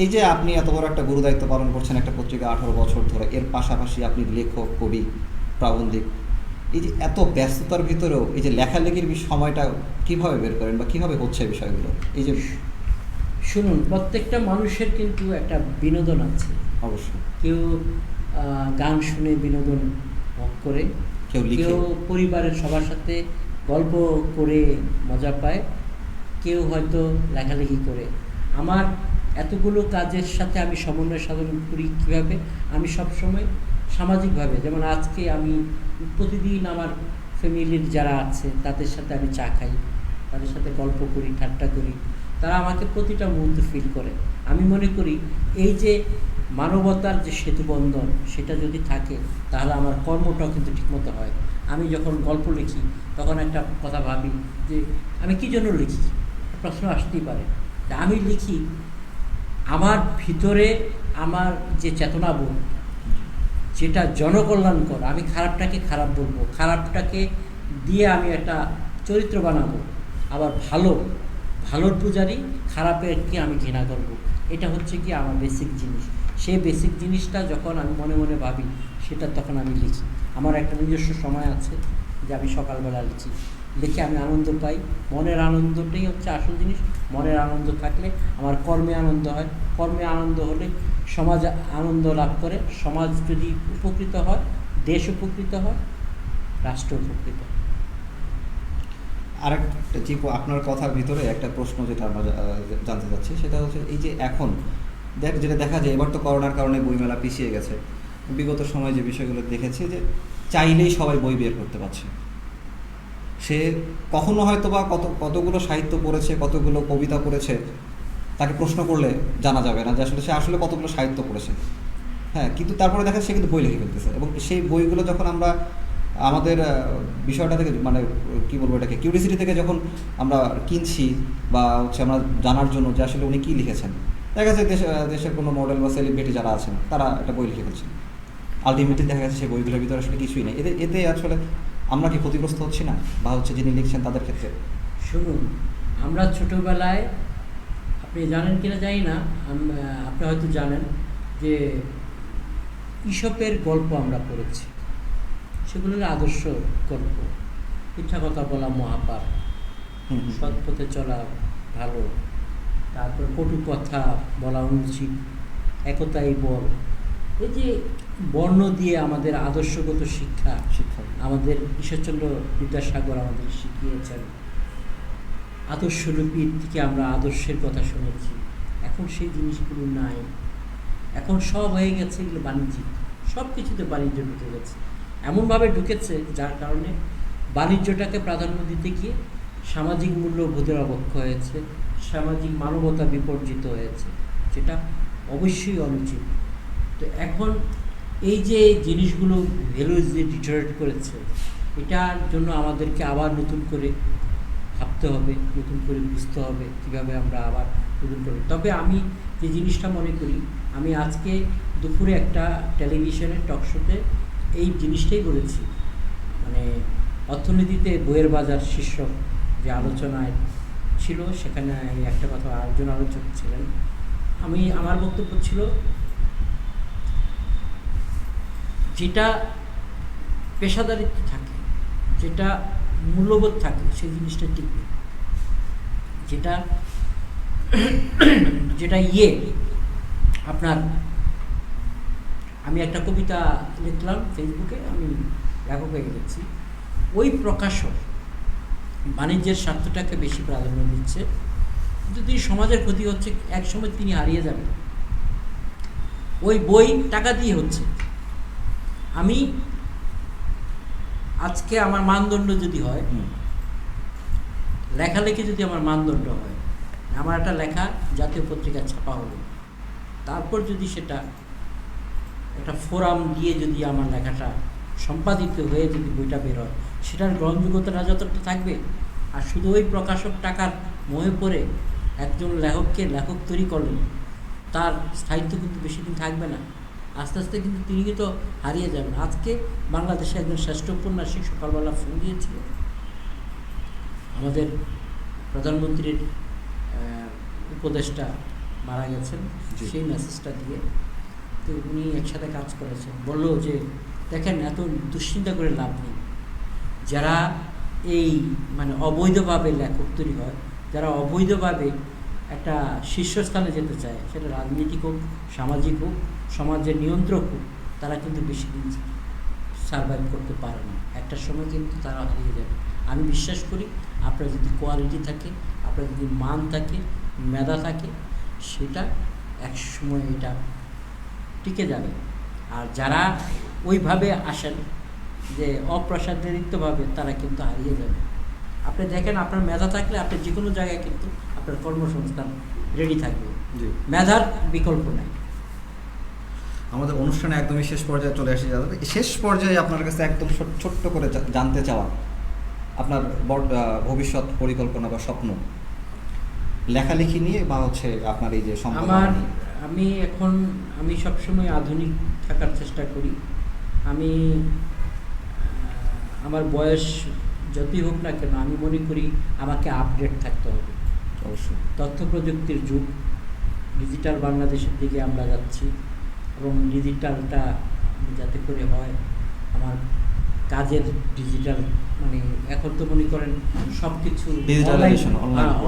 এই যে আপনি এত বড় একটা গুরুদায়িত্ব পালন করছেন একটা পত্রিকা 18 বছর ধরে, এর পাশাপাশি আপনি লেখক, কবি, প্রাবন্ধিক, এই যে এত ব্যস্ততার ভিতরেও এই যে লেখালেখির সময়টা কিভাবে বের করেন বা কিভাবে হচ্ছে বিষয়গুলো? এই যে শুনুন, প্রত্যেকটা মানুষের কিন্তু একটা বিনোদন আছে। অবশ্যই কেউ গান শুনে বিনোদন ভোগ করে, কেউ পরিবারের সবার সাথে গল্প করে মজা পায়, কেউ হয়তো লেখালেখি করে। আমার এতগুলো কাজের সাথে আমি সমন্বয় সাধন করি কীভাবে? আমি সবসময় সামাজিকভাবে, যেমন আজকে আমি প্রতিদিন আমার ফ্যামিলির যারা আছে তাদের সাথে আমি চা খাই, তাদের সাথে গল্প করি, ঠাট্টা করি, তারা আমাকে প্রতিটা মুহূর্তে ফিল করে। আমি মনে করি এই যে মানবতার যে সেতুবন্ধন, সেটা যদি থাকে তাহলে আমার কর্মটাও কিন্তু ঠিকমতো হয়। আমি যখন গল্প লিখি তখন একটা কথা ভাবি যে আমি কী জন্য লিখি, প্রশ্ন আসতেই পারে। আমি লিখি আমার ভিতরে আমার যে চেতনাবোধ, যেটা জনকল্যাণকর, আমি খারাপটাকে খারাপ বলবো, খারাপটাকে দিয়ে আমি একটা চরিত্র বানাবো, আবার ভালোর পূজারি, খারাপেরকে আমি ঘৃণা করব। এটা হচ্ছে কি আমার বেসিক জিনিস। সেই বেসিক জিনিসটা যখন আমি মনে মনে ভাবি, সেটা তখন আমি লিখি। আমার একটা নিজস্ব সময় আছে যে আমি সকালবেলা লিখে আমি আনন্দ পাই। মনের আনন্দটাই হচ্ছে আসল জিনিস। মনের আনন্দ থাকলে আমার কর্মে আনন্দ হয়, কর্মে আনন্দ হলে সমাজ আনন্দ লাভ করে। সমাজ যদি উপকৃত হয়, দেশ উপকৃত হয়, রাষ্ট্র উপকৃত হয়। আরেকটা আপনার কথার ভিতরে একটা প্রশ্ন যেটা আমরা জানতে চাচ্ছি, সেটা হচ্ছে এই যে এখন যেটা দেখা যায়, এবার তো করোনার কারণে বইমেলা পিছিয়ে গেছে। বিগত সময় যে বিষয়গুলো দেখেছি যে চাইলেই সবাই বই বের করতে পারছে। সে কখনো হয়তো বা কতগুলো সাহিত্য পড়েছে, কতগুলো কবিতা পড়েছে, তাকে প্রশ্ন করলে জানা যাবে না যে আসলে সে কতগুলো সাহিত্য পড়েছে। হ্যাঁ, কিন্তু তারপরে দেখা সে কিন্তু বই লিখে ফেলতেছে, এবং সেই বইগুলো যখন আমরা আমাদের বিষয়টা থেকে, মানে কী বলবো, এটাকে কিউরিসিটি থেকে যখন আমরা কিনছি বা হচ্ছে আমরা জানার জন্য যে আসলে উনি কী লিখেছেন, দেখা যাচ্ছে দেশের কোনো মডেল বা সেলিব্রিটি যারা আছেন তারা একটা বই লিখে ফেলছেন। আলটিমেটলি দেখা যাচ্ছে সেই বইগুলোর ভিতরে আসলে কিছুই নেই। এতে আসলে আমরা কি ক্ষতিগ্রস্ত হচ্ছি না, বা হচ্ছে যিনি লিখছেন তাদের ক্ষেত্রে? শুনুন, আমরা ছোটোবেলায়, আপনি জানেন কিনা জানি না, আপনি হয়তো জানেন যে ঈশপের গল্প আমরা পড়েছি। সেগুলোর আদর্শ গল্প, মিথ্যা কথা বলা মহাপাপ, সৎ পথে চলা ভালো, তারপর কটু কথা বলা অনুচিত, একতাই বল। এই যে বর্ণ দিয়ে আমাদের আদর্শগত শিক্ষা আমাদের ঈশ্বরচন্দ্র বিদ্যাসাগর আমাদের শিখিয়েছেন। আদর্শরূপীর থেকে আমরা আদর্শের কথা শুনেছি। এখন সেই জিনিসগুলো নাই। এখন সব হয়ে গেছে এগুলো বাণিজ্যিক, সব কিছুতে বাণিজ্য ঢুকে গেছে। এমনভাবে ঢুকেছে যার কারণে বাণিজ্যটাকে প্রাধান্য দিতে গিয়ে সামাজিক মূল্যবোধের অবক্ষয় হয়েছে, সামাজিক মানবতা বিপর্জিত হয়েছে, যেটা অবশ্যই অনুচিত। তো এখন এই যে জিনিসগুলো ভ্যালুজ যে ডিটারেট করেছে, এটার জন্য আমাদেরকে আবার নতুন করে ভাবতে হবে, নতুন করে বুঝতে হবে কীভাবে আমরা আবার নতুন করে। তবে আমি যে জিনিসটা মনে করি, আমি আজকে দুপুরে একটা টেলিভিশনের টকশোতে এই জিনিসটাই বলেছি, মানে অর্থনীতিতে বইয়ের বাজার শীর্ষক যে আলোচনায় ছিল, সেখানে আমি একটা কথা, আরেকজন আলোচক ছিলেন, আমার বক্তব্য ছিল যেটা পেশাদারিত্ব থাকে, যেটা মূল্যবোধ থাকে, সেই জিনিসটা টিকবে। যেটা আপনার, আমি একটা কবিতা লিখলাম ফেসবুকে, আমি লেখক হয়ে গেছি, ওই প্রকাশক বাণিজ্যের স্বার্থটাকে বেশি প্রাধান্য দিচ্ছে। যদি সমাজের ক্ষতি হচ্ছে, একসময় তিনি হারিয়ে যাবেন। ওই বই টাকা দিয়ে হচ্ছে। আমি আজকে আমার মানদণ্ড যদি হয়, লেখালেখি যদি আমার মানদণ্ড হয়, আমার একটা লেখা জাতীয় পত্রিকায় ছাপা হলো, তারপর যদি সেটা একটা ফোরাম দিয়ে যদি আমার লেখাটা সম্পাদিত হয়ে যদি বইটা বের হয়, সেটার গ্রহণযোগ্যতাটা যতটা থাকবে। আর শুধু ওই প্রকাশক টাকার মোহে পড়ে একজন লেখককে লেখক তৈরি করলেন, তার স্থায়িত্ব কিন্তু বেশি দিন থাকবে না। আস্তে আস্তে কিন্তু তিনি কিন্তু হারিয়ে যাবেন। আজকে বাংলাদেশে একজন শ্রেষ্ঠ উপন্যাসিক সকালবেলা ফোন দিয়েছিল আমাদের প্রধানমন্ত্রীর উপদেষ্টা মারা গেছেন, সেই মেসেজটা দিয়ে। তো উনি একসাথে কাজ করেছেন, বললো যে দেখেন, এত দুশ্চিন্তা করে লাভ নেই। যারা এই মানে অবৈধভাবে লেখক তৈরি হয়, যারা অবৈধভাবে একটা শীর্ষস্থানে যেতে চায়, সেটা রাজনীতিক হোক, সামাজিক হোক, সমাজের নিয়ন্ত্রক হোক, তারা কিন্তু বেশি দিন সার্ভাইভ করতে পারে না। একটা সময় কিন্তু তারা হারিয়ে যাবে। আমি বিশ্বাস করি, আপনার যদি কোয়ালিটি থাকে, আপনার যদি মান থাকে, মেধা থাকে, সেটা এক সময় এটা টিকে যাবে। আর যারা ওইভাবে আসেন যে অপ্রাসাদিতভাবে, তারা কিন্তু হারিয়ে যাবে। আপনি দেখেন, আপনার মেধা থাকলে আপনি যে কোনো জায়গায় কিন্তু আপনার কর্মসংস্থান রেডি থাকবে, মেধার বিকল্প নাই। আমাদের অনুষ্ঠানে একদমই শেষ পর্যায়ে চলে আসে যাবে। শেষ পর্যায়ে আপনার কাছে একদম ছোট্ট করে জানতে চাওয়া, আপনার ভবিষ্যৎ পরিকল্পনা বা স্বপ্ন লেখালেখি নিয়ে, বা হচ্ছে আপনার এই যে আমি সবসময় আধুনিক থাকার চেষ্টা করি। আমার বয়স যতই হোক না কেন, আমি মনে করি আমাকে আপডেট থাকতে হবে। অবশ্যই তথ্য প্রযুক্তির যুগ, ডিজিটাল বাংলাদেশের দিকে আমরা যাচ্ছি, এবং ডিজিটালটা যাতে করে হয়, আমার কাজের ডিজিটাল, মানে এখন তো মনে করেন সব কিছু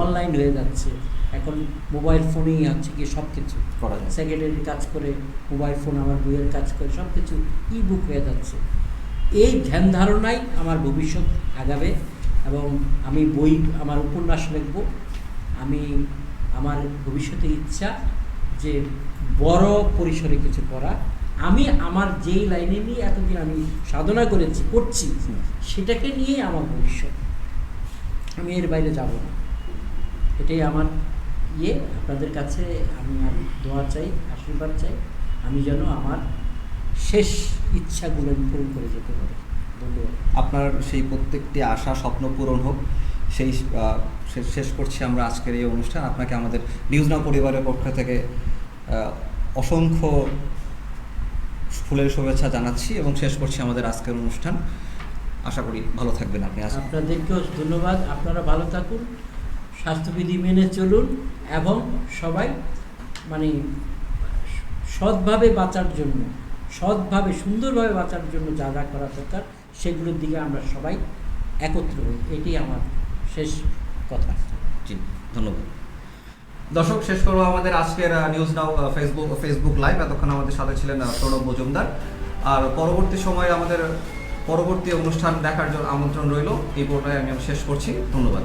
অনলাইন হয়ে যাচ্ছে। এখন মোবাইল ফোনেই হচ্ছে কি সব কিছু করা যায়। সেক্রেটারির কাজ করে মোবাইল ফোন, আমার বইয়ের কাজ করে সব কিছু ই বুক হয়ে যাচ্ছে। এই ধ্যান ধারণাই আমার ভবিষ্যৎ আগাবে, এবং আমি আমার উপন্যাস লিখব। আমার ভবিষ্যতের ইচ্ছা যে বড় পরিসরে কিছু করা। আমি আমার যেই লাইনে নিয়ে এতদিন আমি সাধনা করছি, সেটাকে নিয়ে আমার ভবিষ্যৎ। আমি এর বাইরে যাব না। এটাই আমার আপনাদের কাছে আমি দোয়া চাই, আশীর্বাদ চাই, আমি যেন আমার শেষ ইচ্ছাগুলো পূরণ করে যেতে পারি। ধন্যবাদ। আপনার সেই প্রত্যেকটি আশা স্বপ্ন পূরণ হোক, সেই শেষ করছি আমরা আজকের এই অনুষ্ঠান। আপনাকে আমাদের নিউজ নাও পরিবারের পক্ষ থেকে অসংখ্য ফুলের শুভেচ্ছা জানাচ্ছি, এবং শেষ করছি আমাদের আজকের অনুষ্ঠান। আশা করি ভালো থাকবেন আপনি। আপনাদেরকেও ধন্যবাদ। আপনারা ভালো থাকুন, স্বাস্থ্যবিধি মেনে চলুন, এবং সবাই মানে সৎভাবে বাঁচার জন্য, সৎভাবে সুন্দরভাবে বাঁচার জন্য যা যা করা দরকার, সেগুলোর দিকে আমরা সবাই একত্র হই। এটাই আমার শেষ কথা। জি, ধন্যবাদ। দর্শক, শেষ করবো আমাদের আজকের নিউজ নাও ফেসবুক লাইভ। এতক্ষণ আমাদের সাথে ছিলেন প্রণব মজুমদার। আর পরবর্তী সময়ে আমাদের পরবর্তী অনুষ্ঠান দেখার জন্য আমন্ত্রণ রইল। এই পর্যায়ে আমি শেষ করছি। ধন্যবাদ।